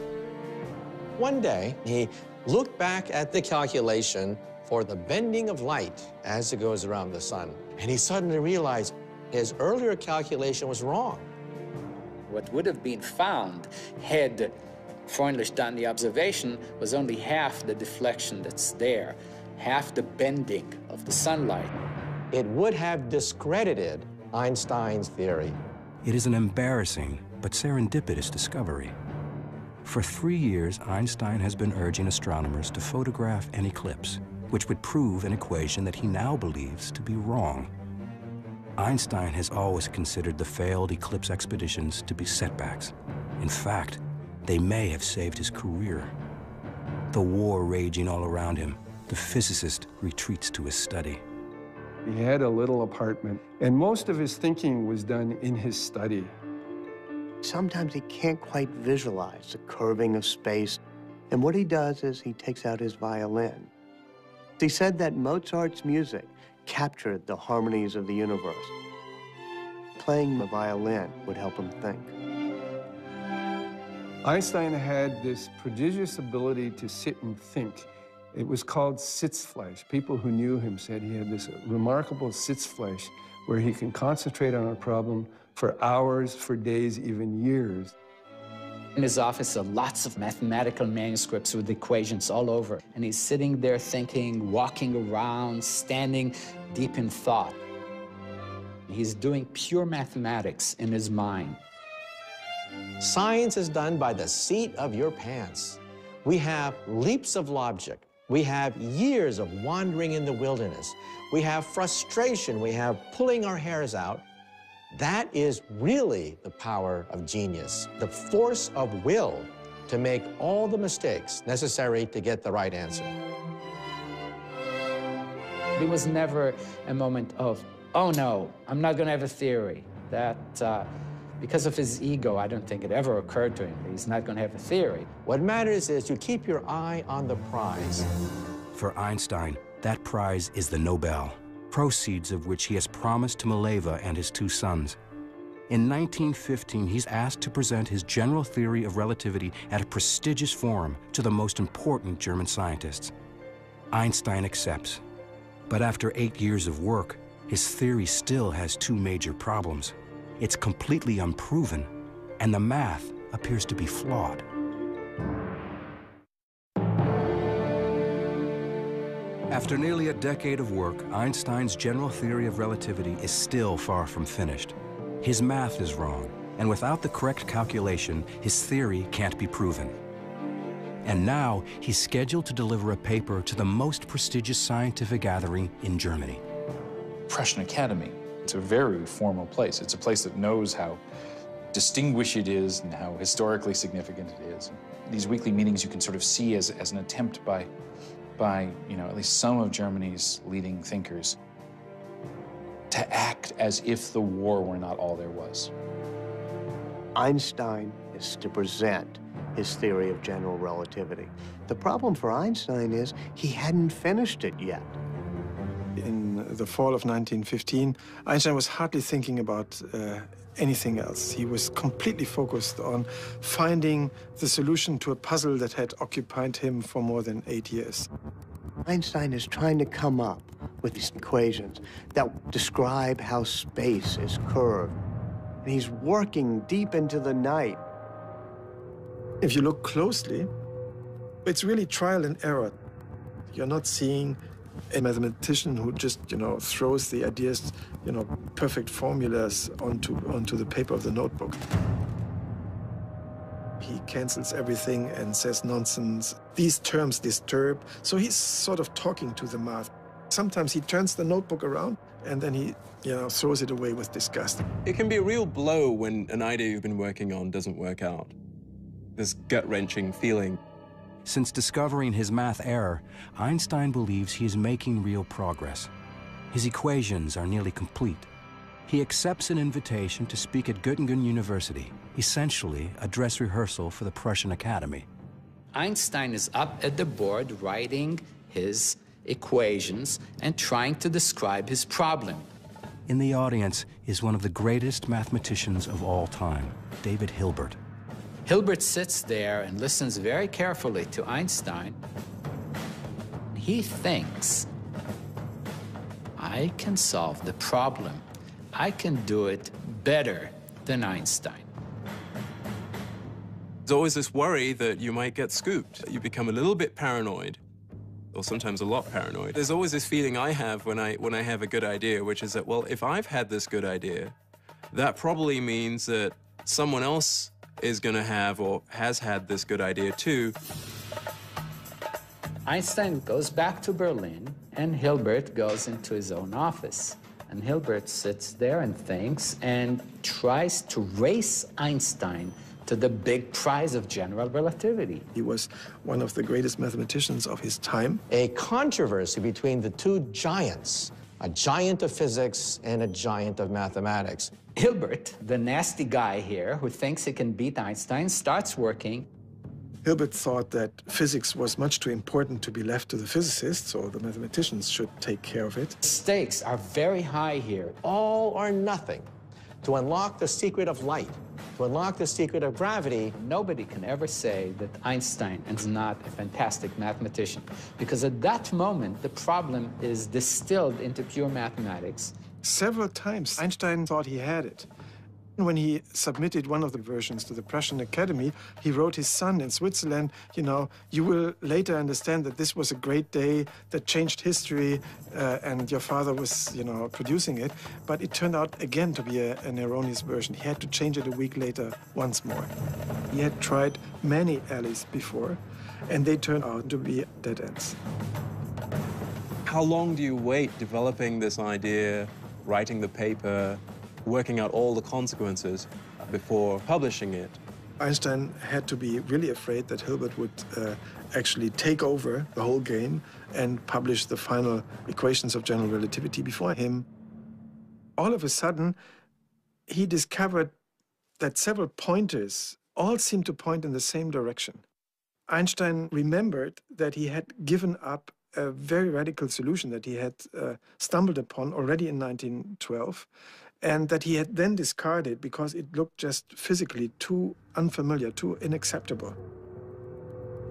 One day, he looked back at the calculation for the bending of light as it goes around the sun, and he suddenly realized his earlier calculation was wrong. What would have been found had Freundlich done the observation was only half the deflection that's there, half the bending of the sunlight. It would have discredited Einstein's theory. It is an embarrassing but serendipitous discovery. For 3 years, Einstein has been urging astronomers to photograph an eclipse, which would prove an equation that he now believes to be wrong. Einstein has always considered the failed eclipse expeditions to be setbacks. In fact, they may have saved his career. The war raging all around him, the physicist retreats to his study. He had a little apartment, and most of his thinking was done in his study. Sometimes he can't quite visualize the curving of space. And what he does is he takes out his violin. He said that Mozart's music captured the harmonies of the universe. Playing the violin would help him think. Einstein had this prodigious ability to sit and think. It was called Sitzfleisch. People who knew him said he had this remarkable Sitzfleisch where he can concentrate on a problem for hours, for days, even years. In his office are lots of mathematical manuscripts with equations all over. And he's sitting there thinking, walking around, standing deep in thought. He's doing pure mathematics in his mind. Science is done by the seat of your pants. We have leaps of logic. We have years of wandering in the wilderness. We have frustration. We have pulling our hairs out. That is really the power of genius, the force of will to make all the mistakes necessary to get the right answer. There was never a moment of, oh no, I'm not going to have a theory. That, because of his ego, I don't think it ever occurred to him that he's not going to have a theory. What matters is you keep your eye on the prize. For Einstein, that prize is the Nobel, proceeds of which he has promised to Mileva and his 2 sons. In 1915, he's asked to present his general theory of relativity at a prestigious forum to the most important German scientists. Einstein accepts. But after 8 years of work, his theory still has 2 major problems. It's completely unproven, and the math appears to be flawed. After nearly a decade of work, Einstein's general theory of relativity is still far from finished. His math is wrong, and without the correct calculation, his theory can't be proven. And now he's scheduled to deliver a paper to the most prestigious scientific gathering in Germany. Prussian Academy, it's a very formal place. It's a place that knows how distinguished it is and how historically significant it is. These weekly meetings you can sort of see as an attempt by at least some of Germany's leading thinkers to act as if the war were not all there was. Einstein is to present his theory of general relativity. The problem for Einstein is he hadn't finished it yet. In the fall of 1915, Einstein was hardly thinking about anything else. He was completely focused on finding the solution to a puzzle that had occupied him for more than 8 years. Einstein is trying to come up with these equations that describe how space is curved. And he's working deep into the night. If you look closely, it's really trial and error. You're not seeing a mathematician who just, throws the ideas, perfect formulas onto the paper of the notebook. He cancels everything and says nonsense. These terms disturb. So he's sort of talking to the math. Sometimes he turns the notebook around and then he, throws it away with disgust. It can be a real blow when an idea you've been working on doesn't work out. This gut-wrenching feeling. Since discovering his math error, Einstein believes he is making real progress. His equations are nearly complete. He accepts an invitation to speak at Göttingen University, essentially a dress rehearsal for the Prussian Academy. Einstein is up at the board writing his equations and trying to describe his problem. In the audience is one of the greatest mathematicians of all time, David Hilbert. Hilbert sits there and listens very carefully to Einstein. He thinks, I can solve the problem. I can do it better than Einstein. There's always this worry that you might get scooped. You become a little bit paranoid, or sometimes a lot paranoid. There's always this feeling I have when I have a good idea, which is that, well, if I've had this good idea, that probably means that someone else is going to have or has had this good idea too. Einstein goes back to Berlin, and Hilbert goes into his own office. And Hilbert sits there and thinks and tries to race Einstein to the big prize of general relativity. He was one of the greatest mathematicians of his time. A controversy between the two giants, a giant of physics and a giant of mathematics. Hilbert, the nasty guy here who thinks he can beat Einstein, starts working. Hilbert thought that physics was much too important to be left to the physicists, or the mathematicians should take care of it. Stakes are very high here. All or nothing. To unlock the secret of light, to unlock the secret of gravity. Nobody can ever say that Einstein is not a fantastic mathematician, because at that moment, the problem is distilled into pure mathematics. Several times, Einstein thought he had it. When he submitted one of the versions to the Prussian Academy, he wrote his son in Switzerland, you will later understand that this was a great day that changed history, and your father was, producing it. But it turned out again to be an erroneous version. He had to change it a week later once more. He had tried many alleys before, and they turned out to be dead ends. How long do you wait developing this idea, writing the paper, working out all the consequences before publishing it? Einstein had to be really afraid that Hilbert would actually take over the whole game and publish the final equations of general relativity before him. All of a sudden, he discovered that several pointers all seemed to point in the same direction. Einstein remembered that he had given up a very radical solution that he had stumbled upon already in 1912, and that he had then discarded because it looked just physically too unfamiliar, too unacceptable.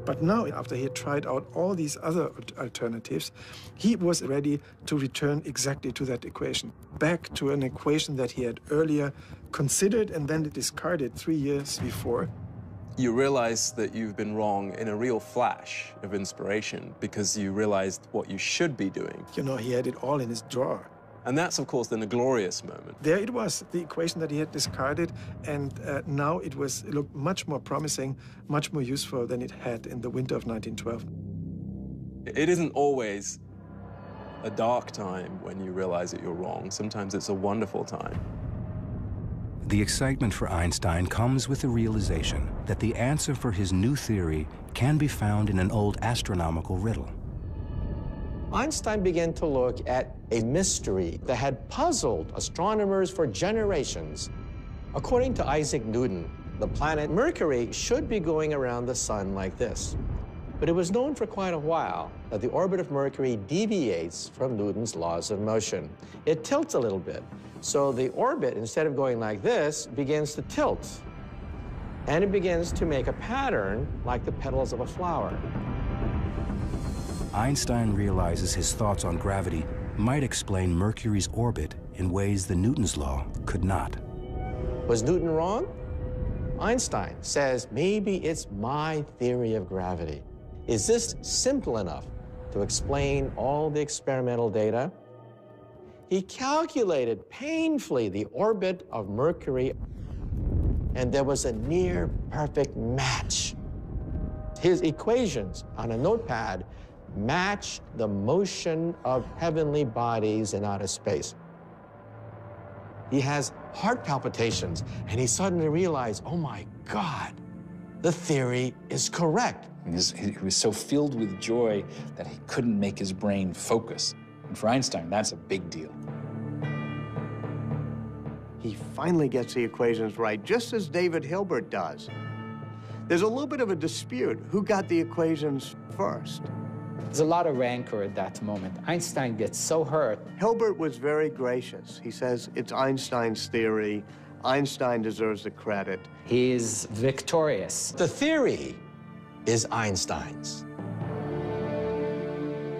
But now, after he had tried out all these other alternatives, he was ready to return exactly to that equation, back to an equation that he had earlier considered and then discarded 3 years before. You realize that you've been wrong in a real flash of inspiration because you realized what you should be doing. He had it all in his drawer. And that's, of course, then a glorious moment. There it was, the equation that he had discarded, and now it looked much more promising, much more useful than it had in the winter of 1912. It isn't always a dark time when you realize that you're wrong. Sometimes it's a wonderful time. The excitement for Einstein comes with the realization that the answer for his new theory can be found in an old astronomical riddle. Einstein began to look at a mystery that had puzzled astronomers for generations. According to Isaac Newton, the planet Mercury should be going around the sun like this. But it was known for quite a while that the orbit of Mercury deviates from Newton's laws of motion. It tilts a little bit. So the orbit, instead of going like this, begins to tilt. And it begins to make a pattern like the petals of a flower. Einstein realizes his thoughts on gravity might explain Mercury's orbit in ways the Newton's law could not. Was Newton wrong? Einstein says, maybe it's my theory of gravity. Is this simple enough to explain all the experimental data? He calculated painfully the orbit of Mercury, and there was a near-perfect match. His equations on a notepad matched the motion of heavenly bodies in outer space. He has heart palpitations, and he suddenly realized, oh my God, the theory is correct. He was so filled with joy that he couldn't make his brain focus. And for Einstein, that's a big deal. He finally gets the equations right, just as David Hilbert does. There's a little bit of a dispute. Who got the equations first? There's a lot of rancor at that moment. Einstein gets so hurt. Hilbert was very gracious. He says it's Einstein's theory. Einstein deserves the credit. He's victorious. The theory is Einstein's.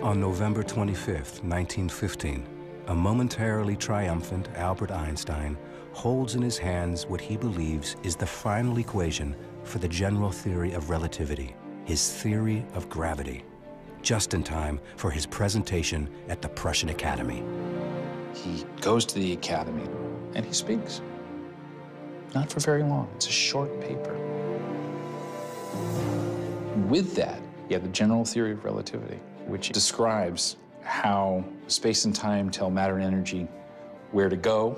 On November 25th, 1915, a momentarily triumphant Albert Einstein holds in his hands what he believes is the final equation for the general theory of relativity, his theory of gravity, just in time for his presentation at the Prussian Academy. He goes to the Academy and he speaks. Not for very long. It's a short paper. With that, you have the general theory of relativity, which describes how space and time tell matter and energy where to go.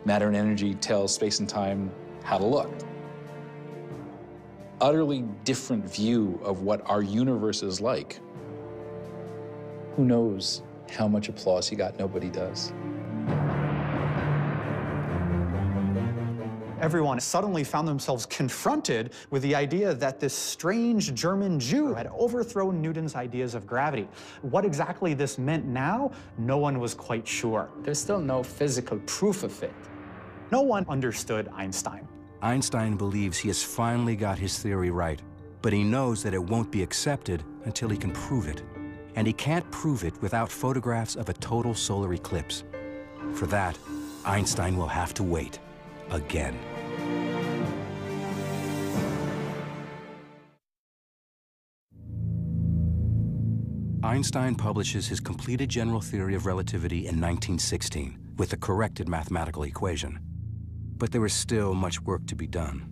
Matter and energy tell space and time how to look. Utterly different view of what our universe is like. Who knows how much applause he got? Nobody does. Everyone suddenly found themselves confronted with the idea that this strange German Jew had overthrown Newton's ideas of gravity. What exactly this meant now, no one was quite sure. There's still no physical proof of it. No one understood Einstein. Einstein believes he has finally got his theory right, but he knows that it won't be accepted until he can prove it. And he can't prove it without photographs of a total solar eclipse. For that, Einstein will have to wait again. Einstein publishes his completed general theory of relativity in 1916 with the corrected mathematical equation. But there is still much work to be done.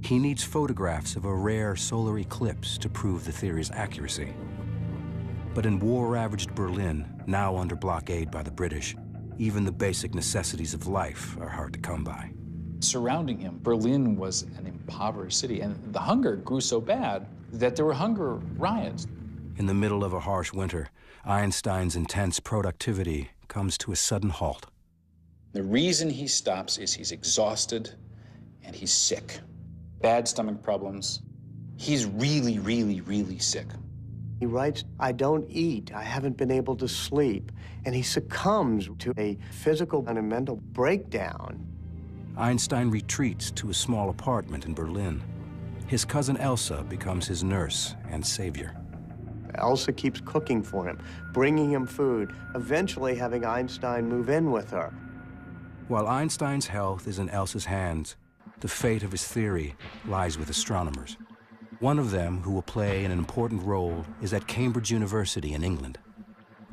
He needs photographs of a rare solar eclipse to prove the theory's accuracy. But in war-ravaged Berlin, now under blockade by the British, even the basic necessities of life are hard to come by. Surrounding him, Berlin was an impoverished city, and the hunger grew so bad that there were hunger riots. In the middle of a harsh winter, Einstein's intense productivity comes to a sudden halt. The reason he stops is he's exhausted and he's sick. Bad stomach problems. He's really, really, really sick. He writes, I don't eat, I haven't been able to sleep, and he succumbs to a physical and a mental breakdown. Einstein retreats to a small apartment in Berlin. His cousin Elsa becomes his nurse and savior. Elsa keeps cooking for him, bringing him food, eventually having Einstein move in with her. While Einstein's health is in Elsa's hands, the fate of his theory lies with astronomers. One of them who will play an important role is at Cambridge University in England.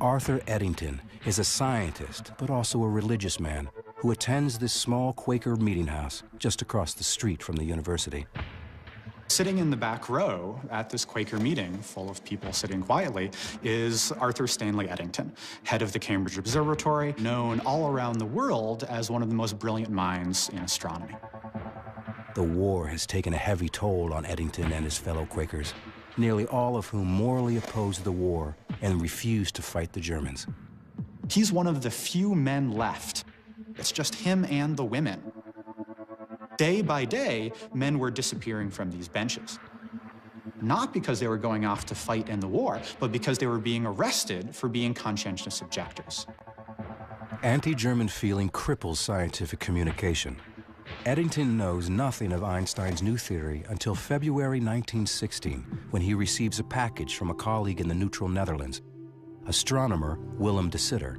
Arthur Eddington is a scientist, but also a religious man who attends this small Quaker meeting house just across the street from the university. Sitting in the back row at this Quaker meeting, full of people sitting quietly, is Arthur Stanley Eddington, head of the Cambridge Observatory, known all around the world as one of the most brilliant minds in astronomy. The war has taken a heavy toll on Eddington and his fellow Quakers, nearly all of whom morally opposed the war and refused to fight the Germans. He's one of the few men left. It's just him and the women. Day by day, men were disappearing from these benches. Not because they were going off to fight in the war, but because they were being arrested for being conscientious objectors. Anti-German feeling cripples scientific communication. Eddington knows nothing of Einstein's new theory until February 1916, when he receives a package from a colleague in the neutral Netherlands, astronomer Willem de Sitter.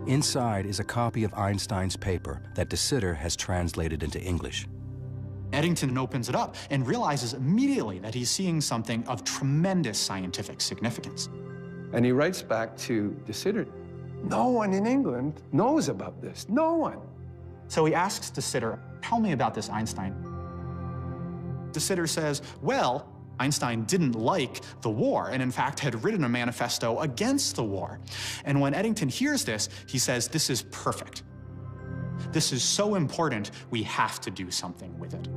Inside is a copy of Einstein's paper that de Sitter has translated into English. Eddington opens it up and realizes immediately that he's seeing something of tremendous scientific significance. And he writes back to de Sitter, no one in England knows about this, no one. So he asks de Sitter, tell me about this Einstein. De Sitter says, well, Einstein didn't like the war and in fact had written a manifesto against the war. And when Eddington hears this, he says, this is perfect. This is so important, we have to do something with it.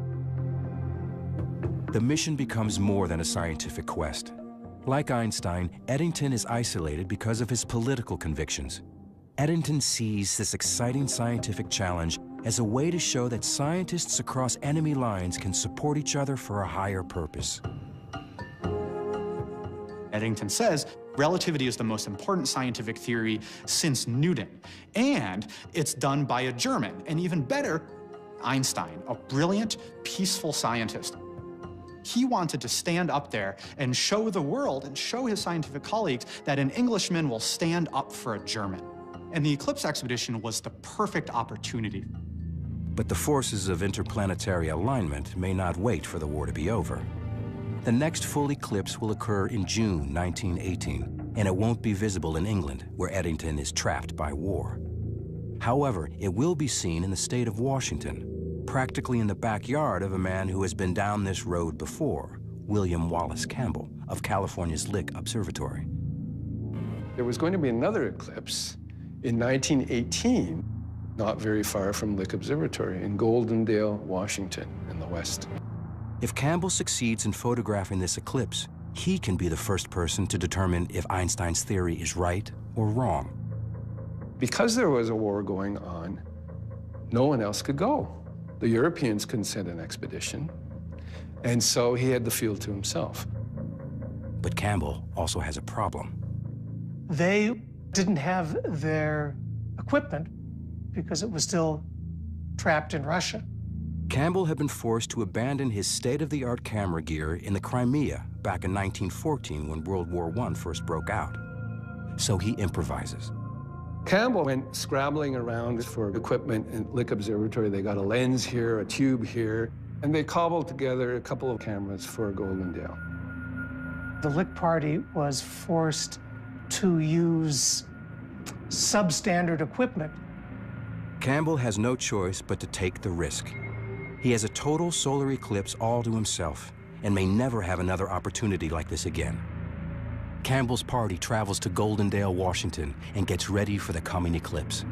The mission becomes more than a scientific quest. Like Einstein, Eddington is isolated because of his political convictions. Eddington sees this exciting scientific challenge as a way to show that scientists across enemy lines can support each other for a higher purpose. Eddington says, relativity is the most important scientific theory since Newton, and it's done by a German, and even better, Einstein, a brilliant, peaceful scientist. He wanted to stand up there and show the world and show his scientific colleagues that an Englishman will stand up for a German. And the Eclipse expedition was the perfect opportunity. But the forces of interplanetary alignment may not wait for the war to be over. The next full eclipse will occur in June 1918, and it won't be visible in England, where Eddington is trapped by war. However, it will be seen in the state of Washington, practically in the backyard of a man who has been down this road before, William Wallace Campbell of California's Lick Observatory. There was going to be another eclipse in 1918, not very far from Lick Observatory in Goldendale, Washington, in the west. If Campbell succeeds in photographing this eclipse, he can be the first person to determine if Einstein's theory is right or wrong. Because there was a war going on, no one else could go. The Europeans couldn't send an expedition, and so he had the field to himself. But Campbell also has a problem. They didn't have their equipment because it was still trapped in Russia. Campbell had been forced to abandon his state-of-the-art camera gear in the Crimea back in 1914 when World War I first broke out. So he improvises. Campbell went scrabbling around for equipment in Lick Observatory. They got a lens here, a tube here, and they cobbled together a couple of cameras for Goldendale. The Lick party was forced to use substandard equipment. Campbell has no choice but to take the risk. He has a total solar eclipse all to himself and may never have another opportunity like this again. Campbell's party travels to Goldendale, Washington, and gets ready for the coming eclipse.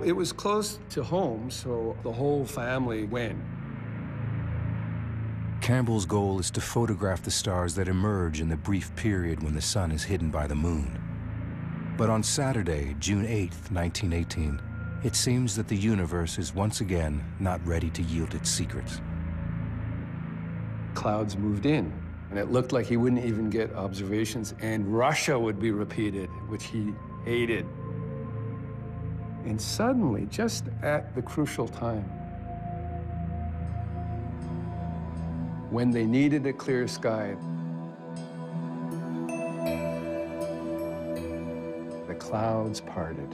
It was close to home, so the whole family went. Campbell's goal is to photograph the stars that emerge in the brief period when the sun is hidden by the moon. But on Saturday, June 8th, 1918, it seems that the universe is once again not ready to yield its secrets. Clouds moved in, and it looked like he wouldn't even get observations, and Russia would be repeated, which he hated. And suddenly, just at the crucial time, when they needed a clear sky, the clouds parted.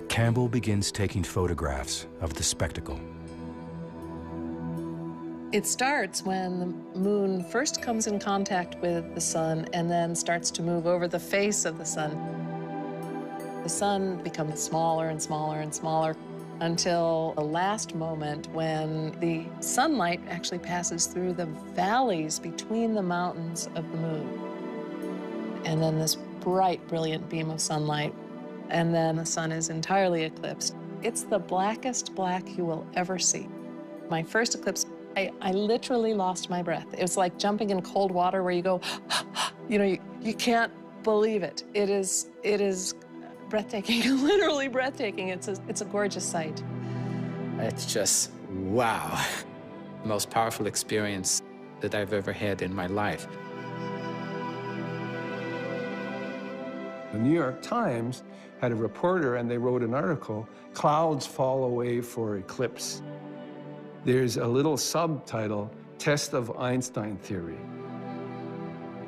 Campbell begins taking photographs of the spectacle. It starts when the moon first comes in contact with the sun and then starts to move over the face of the sun. The sun becomes smaller and smaller and smaller until the last moment when the sunlight actually passes through the valleys between the mountains of the moon. And then this bright, brilliant beam of sunlight, and then the sun is entirely eclipsed. It's the blackest black you will ever see. My first eclipse, I literally lost my breath. It was like jumping in cold water where you go, you know, you can't believe it. It is breathtaking, literally breathtaking. It's a gorgeous sight. It's just, wow. The most powerful experience that I've ever had in my life. The New York Times had a reporter, and they wrote an article, "Clouds Fall Away for Eclipse." There's a little subtitle, "Test of Einstein Theory."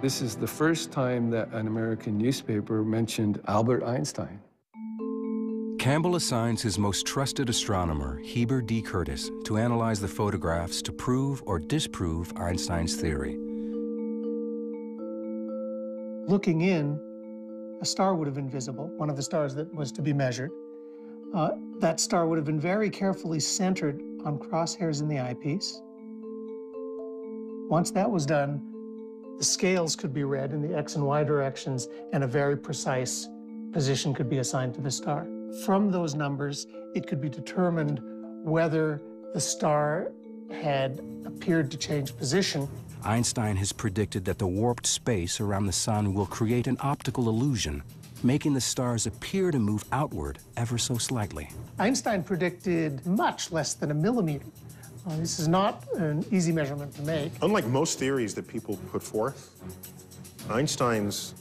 This is the first time that an American newspaper mentioned Albert Einstein. Campbell assigns his most trusted astronomer, Heber D. Curtis, to analyze the photographs to prove or disprove Einstein's theory. Looking in, a star would have been visible, one of the stars that was to be measured. That star would have been very carefully centered on crosshairs in the eyepiece. Once that was done, the scales could be read in the X and Y directions, and a very precise position could be assigned to the star. From those numbers, it could be determined whether the star had appeared to change position. Einstein has predicted that the warped space around the sun will create an optical illusion, making the stars appear to move outward ever so slightly. Einstein predicted much less than a millimeter. This is not an easy measurement to make. Unlike most theories that people put forth, Einstein's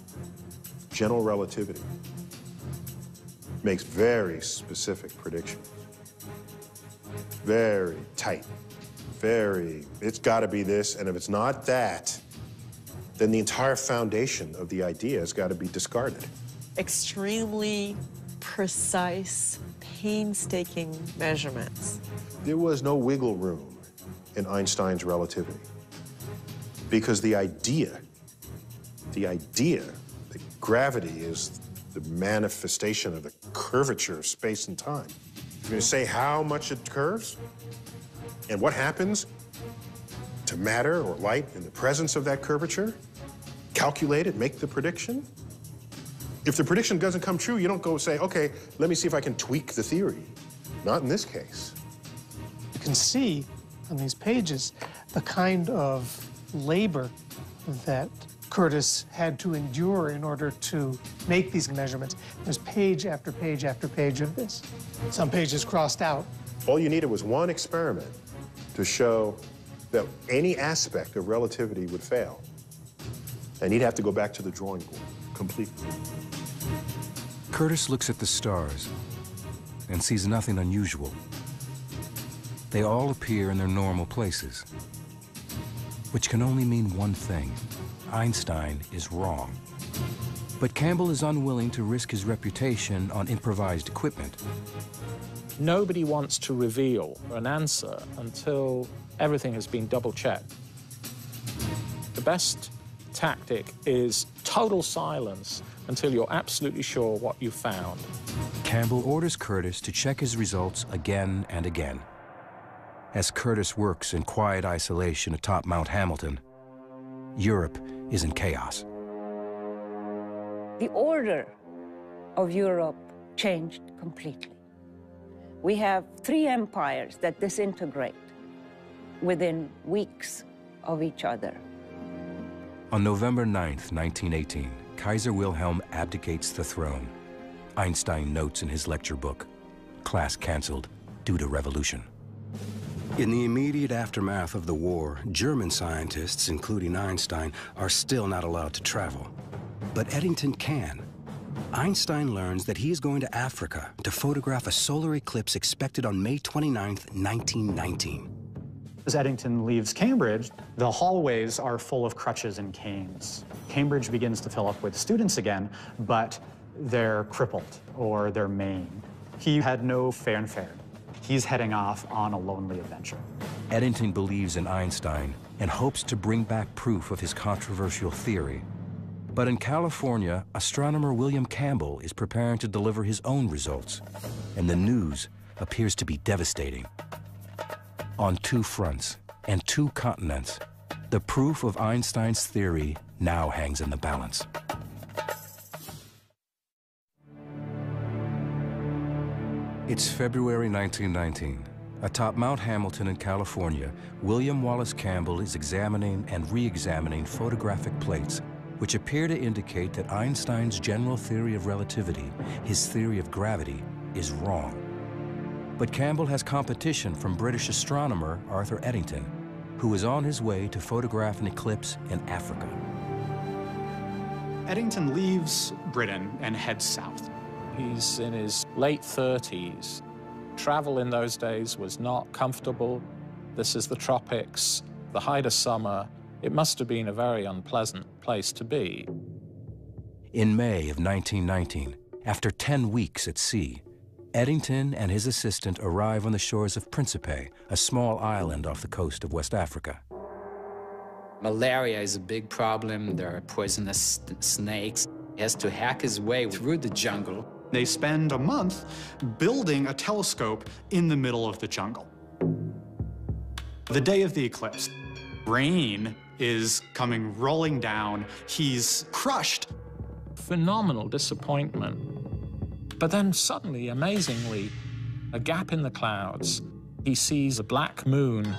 general relativity makes very specific prediction. Very tight. It's got to be this, and if it's not that, then the entire foundation of the idea has got to be discarded. Extremely precise, painstaking measurements. There was no wiggle room in Einstein's relativity because the idea that gravity is the manifestation of the curvature of space and time. You're going to say how much it curves and what happens to matter or light in the presence of that curvature, calculate it, make the prediction. If the prediction doesn't come true, you don't go say, okay, let me see if I can tweak the theory. Not in this case. You can see on these pages the kind of labor that Curtis had to endure in order to make these measurements. There's page after page after page of this. Some pages crossed out. All you needed was one experiment to show that any aspect of relativity would fail. And he'd have to go back to the drawing board completely. Curtis looks at the stars and sees nothing unusual. They all appear in their normal places, which can only mean one thing. Einstein is wrong. But Campbell is unwilling to risk his reputation on improvised equipment. Nobody wants to reveal an answer until everything has been double-checked. The best tactic is total silence until you're absolutely sure what you found. Campbell orders Curtis to check his results again and again. As Curtis works in quiet isolation atop Mount Hamilton, Europe is in chaos. The order of Europe changed completely. We have 3 empires that disintegrate within weeks of each other. On November 9th, 1918, Kaiser Wilhelm abdicates the throne. Einstein notes in his lecture book, class canceled due to revolution. In the immediate aftermath of the war, German scientists, including Einstein, are still not allowed to travel. But Eddington can. Einstein learns that he is going to Africa to photograph a solar eclipse expected on May 29th, 1919. As Eddington leaves Cambridge, the hallways are full of crutches and canes. Cambridge begins to fill up with students again, but they're crippled or they're maimed. He had no fanfare. He's heading off on a lonely adventure. Eddington believes in Einstein and hopes to bring back proof of his controversial theory. But in California, astronomer William Campbell is preparing to deliver his own results, and the news appears to be devastating. On two fronts and two continents, the proof of Einstein's theory now hangs in the balance. It's February 1919. Atop Mount Hamilton in California, William Wallace Campbell is examining and re-examining photographic plates which appear to indicate that Einstein's general theory of relativity, his theory of gravity, is wrong. But Campbell has competition from British astronomer Arthur Eddington, who is on his way to photograph an eclipse in Africa. Eddington leaves Britain and heads south. He's in his late 30s. Travel in those days was not comfortable. This is the tropics, the height of summer. It must have been a very unpleasant place to be. In May of 1919, after 10 weeks at sea, Eddington and his assistant arrive on the shores of Principe, a small island off the coast of West Africa. Malaria is a big problem. There are poisonous snakes. He has to hack his way through the jungle. They spend a month building a telescope in the middle of the jungle. The day of the eclipse, rain is coming rolling down. He's crushed. Phenomenal disappointment. But then suddenly, amazingly, a gap in the clouds. He sees a black moon.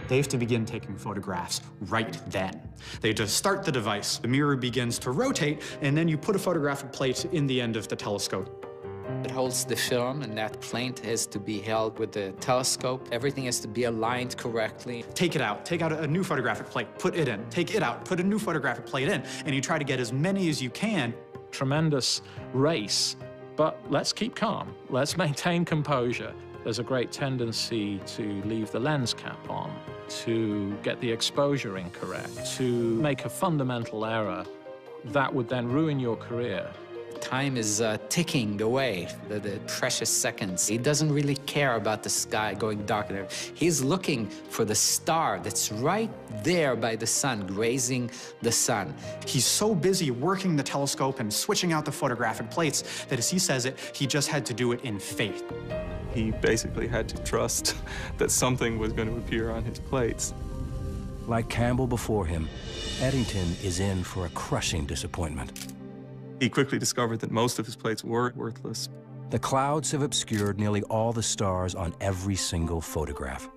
They have to begin taking photographs right then. They just start the device. The mirror begins to rotate, and then you put a photographic plate in the end of the telescope. It holds the film, and that plate has to be held with the telescope. Everything has to be aligned correctly. Take it out. Take out a new photographic plate. Put it in. Take it out. Put a new photographic plate in. And you try to get as many as you can. Tremendous race, but let's keep calm. Let's maintain composure. There's a great tendency to leave the lens cap on, to get the exposure incorrect, to make a fundamental error that would then ruin your career. Time is ticking away, the precious seconds. He doesn't really care about the sky going darker. He's looking for the star that's right there by the sun, grazing the sun. He's so busy working the telescope and switching out the photographic plates that, as he says it, he just had to do it in faith. He basically had to trust that something was going to appear on his plates. Like Campbell before him, Eddington is in for a crushing disappointment. He quickly discovered that most of his plates were worthless. The clouds have obscured nearly all the stars on every single photograph.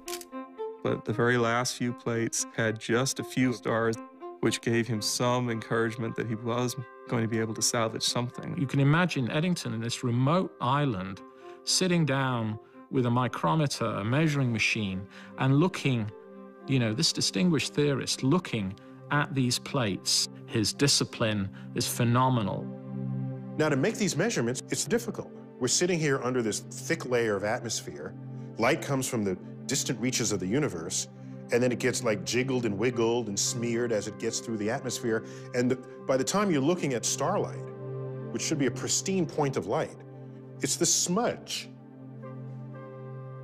But the very last few plates had just a few stars, which gave him some encouragement that he was going to be able to salvage something. You can imagine Eddington in this remote island, sitting down with a micrometer, a measuring machine, and looking, this distinguished theorist looking at these plates. His discipline is phenomenal. Now, to make these measurements, it's difficult. We're sitting here under this thick layer of atmosphere. Light comes from the distant reaches of the universe, and then it gets like jiggled and wiggled and smeared as it gets through the atmosphere. And by the time you're looking at starlight, which should be a pristine point of light, it's the smudge.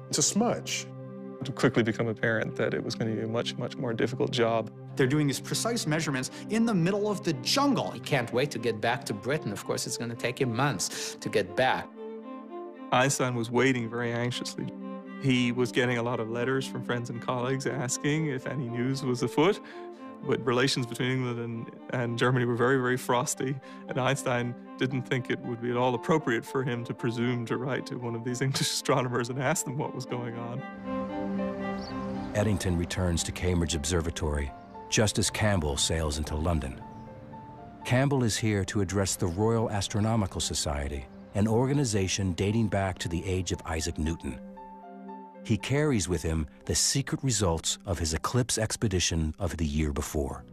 It's a smudge. It quickly became apparent that it was going to be a much, much more difficult job. They're doing these precise measurements in the middle of the jungle. He can't wait to get back to Britain. Of course, it's going to take him months to get back. Einstein was waiting very anxiously. He was getting a lot of letters from friends and colleagues asking if any news was afoot. But relations between England and Germany were very, very frosty, and Einstein didn't think it would be at all appropriate for him to presume to write to one of these English astronomers and ask them what was going on. Eddington returns to Cambridge Observatory just as Campbell sails into London. Campbell is here to address the Royal Astronomical Society, an organization dating back to the age of Isaac Newton. He carries with him the secret results of his eclipse expedition of the year before.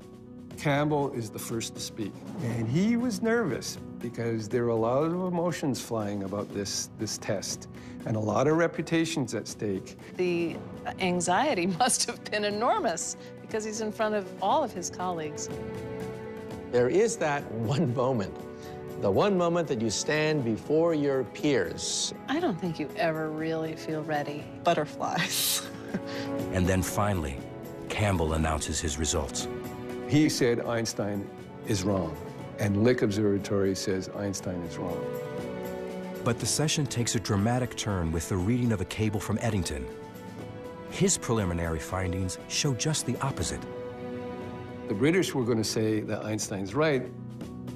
Campbell is the first to speak, and he was nervous because there were a lot of emotions flying about this test and a lot of reputations at stake. The anxiety must have been enormous because he's in front of all of his colleagues. There is that one moment, the one moment that you stand before your peers. I don't think you ever really feel ready. Butterflies. And then finally, Campbell announces his results. He said Einstein is wrong, and Lick Observatory says Einstein is wrong. But the session takes a dramatic turn with the reading of a cable from Eddington. His preliminary findings show just the opposite. The British were going to say that Einstein's right.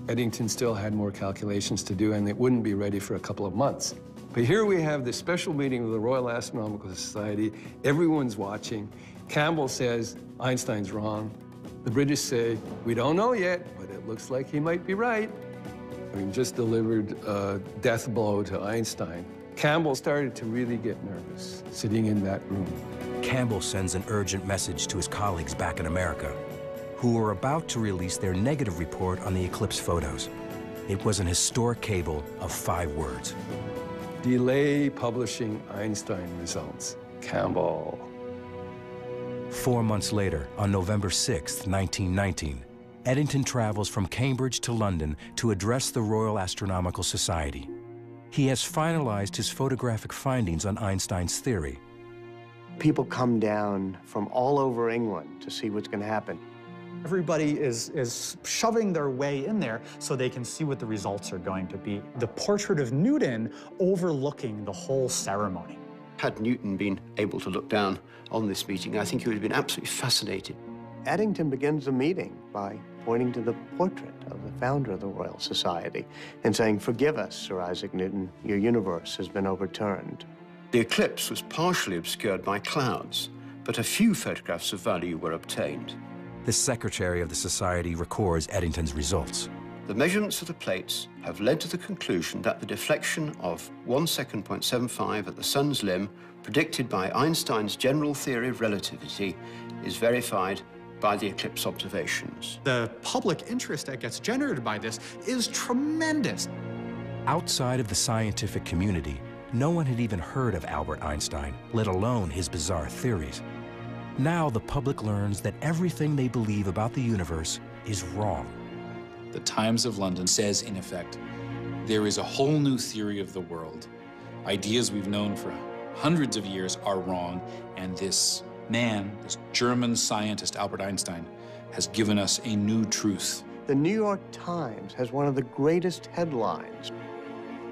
Eddington still had more calculations to do, and it wouldn't be ready for a couple of months. But here we have this special meeting of the Royal Astronomical Society. Everyone's watching. Campbell says Einstein's wrong. The British say, we don't know yet, but it looks like he might be right. Having just delivered a death blow to Einstein, Campbell started to really get nervous sitting in that room. Campbell sends an urgent message to his colleagues back in America, who were about to release their negative report on the eclipse photos. It was an historic cable of 5 words. Delay publishing Einstein results. Campbell. 4 months later, on November 6, 1919, Eddington travels from Cambridge to London to address the Royal Astronomical Society. He has finalized his photographic findings on Einstein's theory. People come down from all over England to see what's going to happen. Everybody is shoving their way in there so they can see what the results are going to be. The portrait of Newton overlooking the whole ceremony. Had Newton been able to look down on this meeting, I think he would have been absolutely fascinated. Eddington begins the meeting by pointing to the portrait of the founder of the Royal Society and saying, "Forgive us, Sir Isaac Newton, your universe has been overturned." The eclipse was partially obscured by clouds, but a few photographs of value were obtained. The secretary of the society records Eddington's results. The measurements of the plates have led to the conclusion that the deflection of 1 second .75 at the sun's limb, predicted by Einstein's general theory of relativity, is verified by the eclipse observations. The public interest that gets generated by this is tremendous. Outside of the scientific community, no one had even heard of Albert Einstein, let alone his bizarre theories. Now the public learns that everything they believe about the universe is wrong. The Times of London says, in effect, there is a whole new theory of the world. Ideas we've known for hundreds of years are wrong, and this man, this German scientist, Albert Einstein, has given us a new truth. The New York Times has one of the greatest headlines.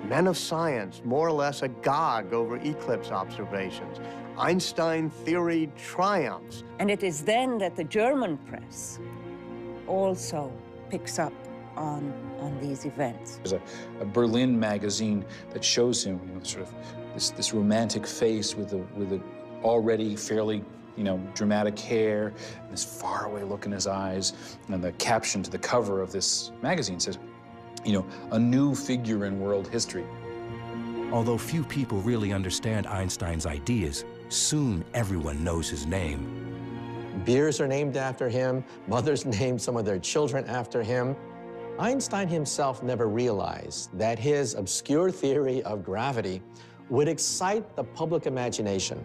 Men of science more or less agog over eclipse observations. Einstein theory triumphs. And it is then that the German press also picks up on these events. There's a Berlin magazine that shows him, sort of this romantic face with a already fairly, dramatic hair, and this faraway look in his eyes. And the caption to the cover of this magazine says, a new figure in world history. Although few people really understand Einstein's ideas, soon everyone knows his name. Beers are named after him. Mothers named some of their children after him. Einstein himself never realized that his obscure theory of gravity would excite the public imagination.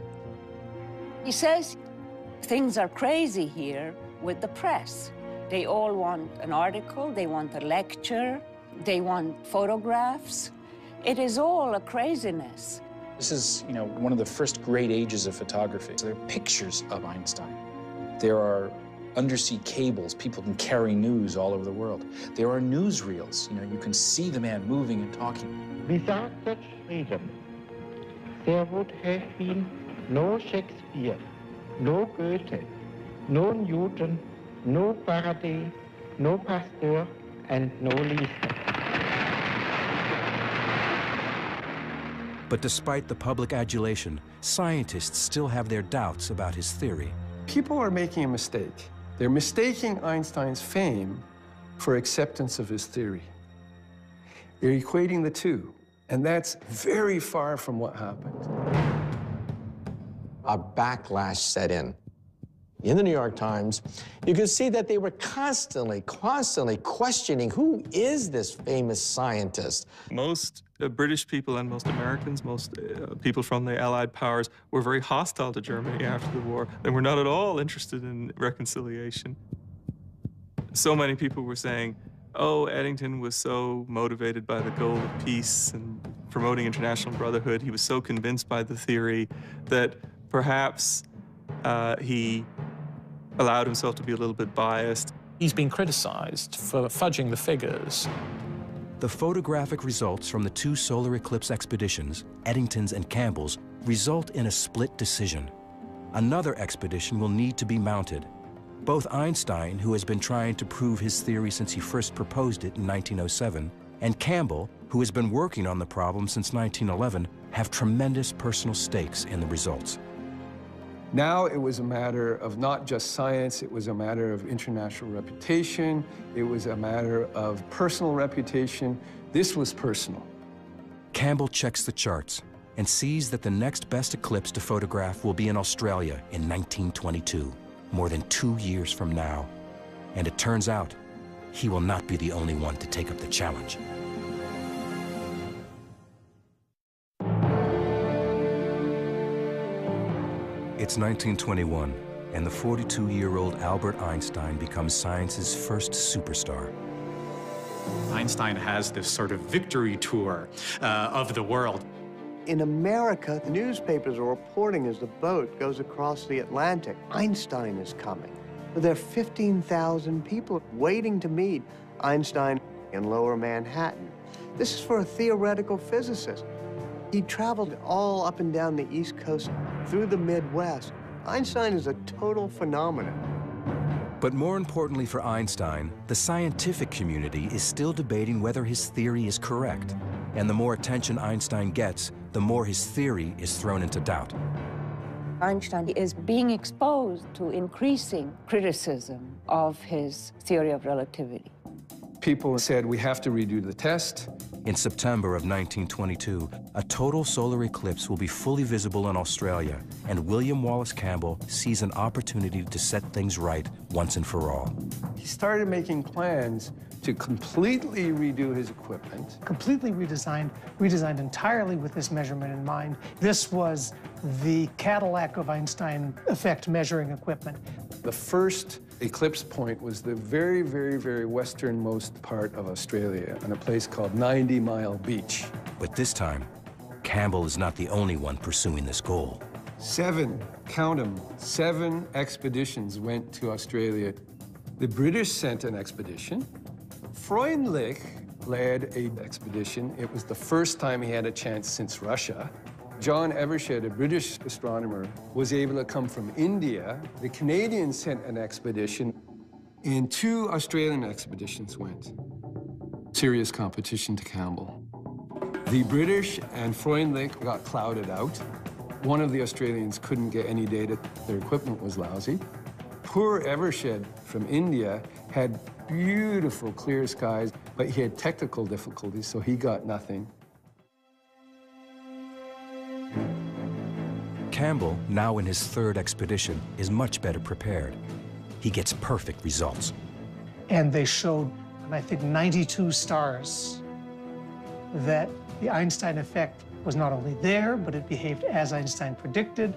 He says things are crazy here with the press. They all want an article, they want a lecture, they want photographs. It is all a craziness. This is, one of the first great ages of photography. So there are pictures of Einstein. There are undersea cables. People can carry news all over the world. There are newsreels. You can see the man moving and talking. Without such freedom, there would have been no Shakespeare, no Goethe, no Newton, no Faraday, no Pasteur, and no Lister. But despite the public adulation, scientists still have their doubts about his theory. People are making a mistake. They're mistaking Einstein's fame for acceptance of his theory. They're equating the two, and that's very far from what happened. A backlash set in. In the New York Times, you could see that they were constantly questioning, who is this famous scientist? Most British people and most Americans, most people from the Allied powers were very hostile to Germany after the war. They were not at all interested in reconciliation. So many people were saying, oh, Eddington was so motivated by the goal of peace and promoting international brotherhood. He was so convinced by the theory that perhaps He allowed himself to be a little bit biased. He's been criticized for fudging the figures. The photographic results from the two solar eclipse expeditions, Eddington's and Campbell's, result in a split decision. Another expedition will need to be mounted. Both Einstein, who has been trying to prove his theory since he first proposed it in 1907, and Campbell, who has been working on the problem since 1911, have tremendous personal stakes in the results. Now it was a matter of not just science, it was a matter of international reputation, it was a matter of personal reputation. This was personal. Campbell checks the charts and sees that the next best eclipse to photograph will be in Australia in 1922, more than 2 years from now. And it turns out, he will not be the only one to take up the challenge. It's 1921, and the 42-year-old Albert Einstein becomes science's first superstar. Einstein has this sort of victory tour of the world. In America, the newspapers are reporting as the boat goes across the Atlantic, Einstein is coming. There are 15,000 people waiting to meet Einstein in Lower Manhattan. This is for a theoretical physicist. He traveled all up and down the East Coast through the Midwest. Einstein is a total phenomenon. But more importantly for Einstein, the scientific community is still debating whether his theory is correct. And the more attention Einstein gets, the more his theory is thrown into doubt. Einstein is being exposed to increasing criticism of his theory of relativity. People said, we have to redo the test. In September of 1922, a total solar eclipse will be fully visible in Australia, and William Wallace Campbell sees an opportunity to set things right once and for all. He started making plans to completely redo his equipment. Completely redesigned entirely with this measurement in mind. This was the Cadillac of Einstein effect measuring equipment. The first eclipse point was the very, very, very westernmost part of Australia, in a place called 90 Mile Beach. But this time, Campbell is not the only one pursuing this goal. 7, count them, 7 expeditions went to Australia. The British sent an expedition. Freundlich led an expedition. It was the first time he had a chance since Russia. John Evershed, a British astronomer, was able to come from India. The Canadians sent an expedition, and 2 Australian expeditions went. Serious competition to Campbell. The British and Freundlich got clouded out. One of the Australians couldn't get any data. Their equipment was lousy. Poor Evershed from India had beautiful clear skies, but he had technical difficulties, so he got nothing. Campbell, now in his 3rd expedition, is much better prepared. He gets perfect results. And they showed, I think, 92 stars that the Einstein effect was not only there, but it behaved as Einstein predicted,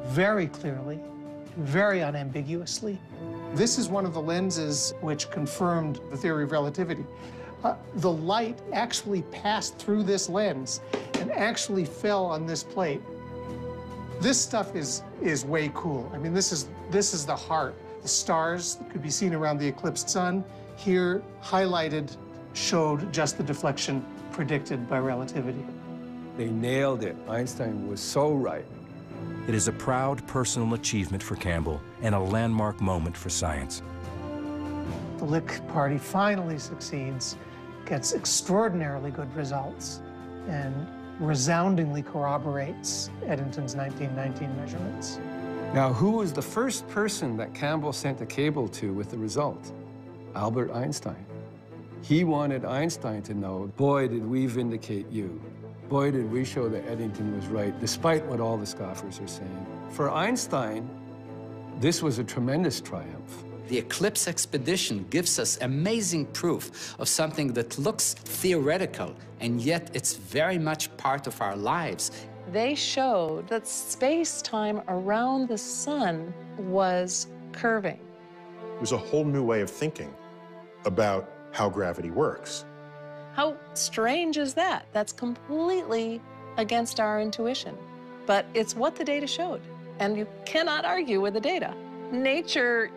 very clearly, very unambiguously. This is one of the lenses which confirmed the theory of relativity. The light actually passed through this lens and actually fell on this plate. This stuff is way cool. I mean, this is the heart. The stars that could be seen around the eclipsed sun, here highlighted, showed just the deflection predicted by relativity. They nailed it. Einstein was so right. It is a proud personal achievement for Campbell and a landmark moment for science. The Lick Party finally succeeds, gets extraordinarily good results, and resoundingly corroborates Eddington's 1919 measurements. Now, who was the first person that Campbell sent a cable to with the result? Albert Einstein. He wanted Einstein to know, boy, did we vindicate you. Boy, did we show that Eddington was right, despite what all the scoffers are saying. For Einstein, this was a tremendous triumph. The eclipse expedition gives us amazing proof of something that looks theoretical, and yet it's very much part of our lives. They showed that space-time around the sun was curving. It was a whole new way of thinking about how gravity works. How strange is that? That's completely against our intuition. But it's what the data showed. And you cannot argue with the data. Nature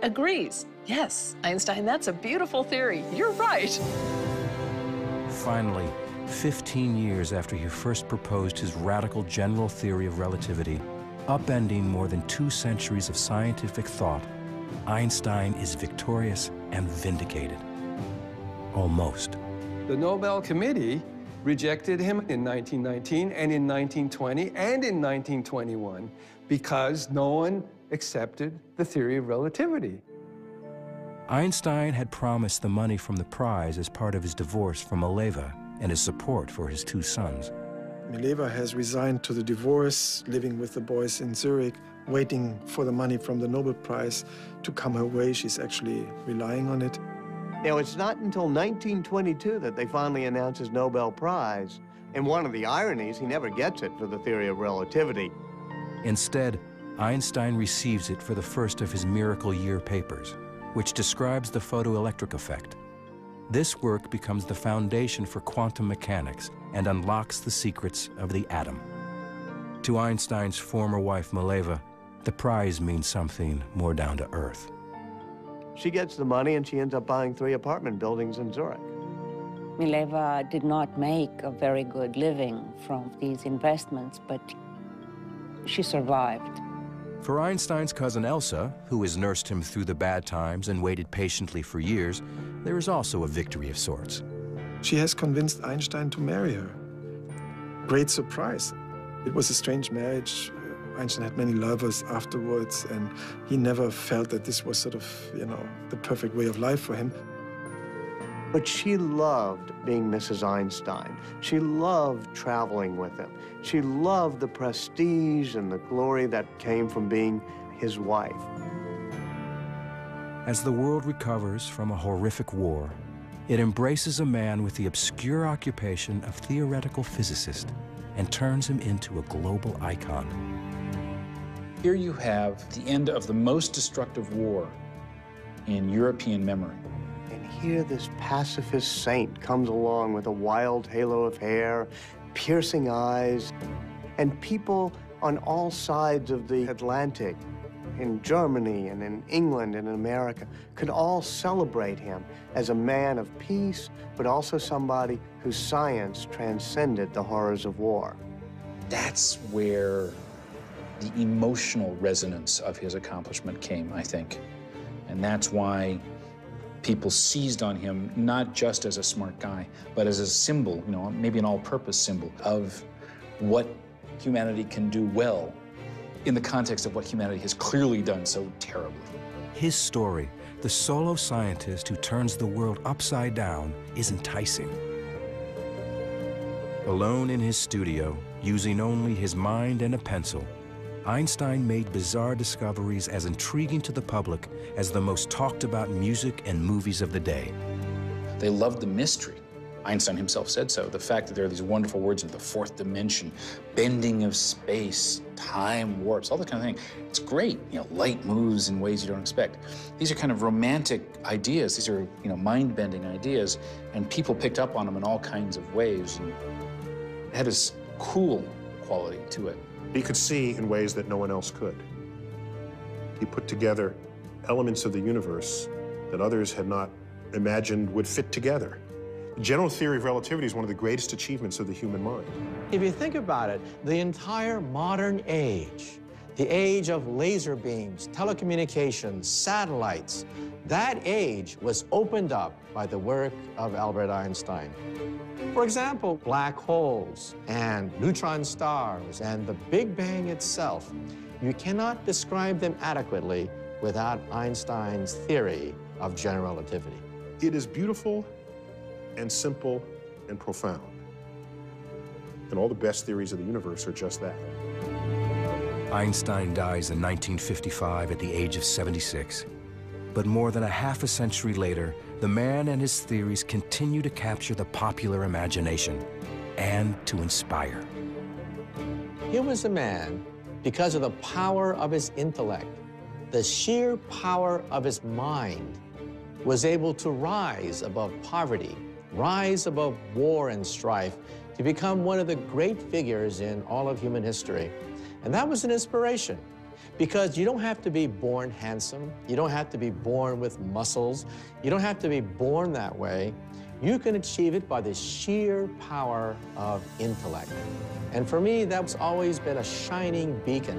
agrees. Yes, Einstein, that's a beautiful theory. You're right. Finally, 15 years after he first proposed his radical general theory of relativity, upending more than 2 centuries of scientific thought, Einstein is victorious and vindicated. Almost. The Nobel Committee rejected him in 1919 and in 1920 and in 1921 because no one accepted the theory of relativity. Einstein had promised the money from the prize as part of his divorce from Mileva and his support for his 2 sons. Mileva has resigned to the divorce, living with the boys in Zurich, waiting for the money from the Nobel Prize to come her way. She's actually relying on it. Now, it's not until 1922 that they finally announce his Nobel Prize. And one of the ironies, he never gets it for the theory of relativity. Instead, Einstein receives it for the first of his Miracle Year papers, which describes the photoelectric effect. This work becomes the foundation for quantum mechanics and unlocks the secrets of the atom. To Einstein's former wife, Mileva, the prize means something more down to earth. She gets the money and she ends up buying 3 apartment buildings in Zurich. Mileva did not make a very good living from these investments, but she survived. For Einstein's cousin Elsa, who has nursed him through the bad times and waited patiently for years, there is also a victory of sorts. She has convinced Einstein to marry her. Great surprise. It was a strange marriage. Einstein had many lovers afterwards, and he never felt that this was sort of, the perfect way of life for him. But she loved being Mrs. Einstein. She loved traveling with him. She loved the prestige and the glory that came from being his wife. As the world recovers from a horrific war, it embraces a man with the obscure occupation of theoretical physicist and turns him into a global icon. Here you have the end of the most destructive war in European memory. And here this pacifist saint comes along with a wild halo of hair, piercing eyes, and people on all sides of the Atlantic, in Germany and in England and in America, could all celebrate him as a man of peace, but also somebody whose science transcended the horrors of war. That's where the emotional resonance of his accomplishment came, I think. And that's why people seized on him, not just as a smart guy, but as a symbol, maybe an all-purpose symbol of what humanity can do well in the context of what humanity has clearly done so terribly. His story, the solo scientist who turns the world upside down, is enticing. Alone in his studio, using only his mind and a pencil, Einstein made bizarre discoveries as intriguing to the public as the most talked about music and movies of the day. They loved the mystery. Einstein himself said so. The fact that there are these wonderful words of the 4th dimension, bending of space, time warps, all that kind of thing. It's great. Light moves in ways you don't expect. These are kind of romantic ideas. These are, mind-bending ideas, and people picked up on them in all kinds of ways. And it had this cool quality to it. He could see in ways that no one else could. He put together elements of the universe that others had not imagined would fit together. The general theory of relativity is one of the greatest achievements of the human mind. If you think about it, the entire modern age, the age of laser beams, telecommunications, satellites, that age was opened up by the work of Albert Einstein. For example, black holes and neutron stars and the Big Bang itself, you cannot describe them adequately without Einstein's theory of general relativity. It is beautiful and simple and profound. And all the best theories of the universe are just that. Einstein dies in 1955 at the age of 76. But more than a half a century later, the man and his theories continue to capture the popular imagination and to inspire. He was a man, because of the power of his intellect, the sheer power of his mind, was able to rise above poverty, rise above war and strife, to become one of the great figures in all of human history. And that was an inspiration, because you don't have to be born handsome. You don't have to be born with muscles. You don't have to be born that way. You can achieve it by the sheer power of intellect. And for me, that's always been a shining beacon.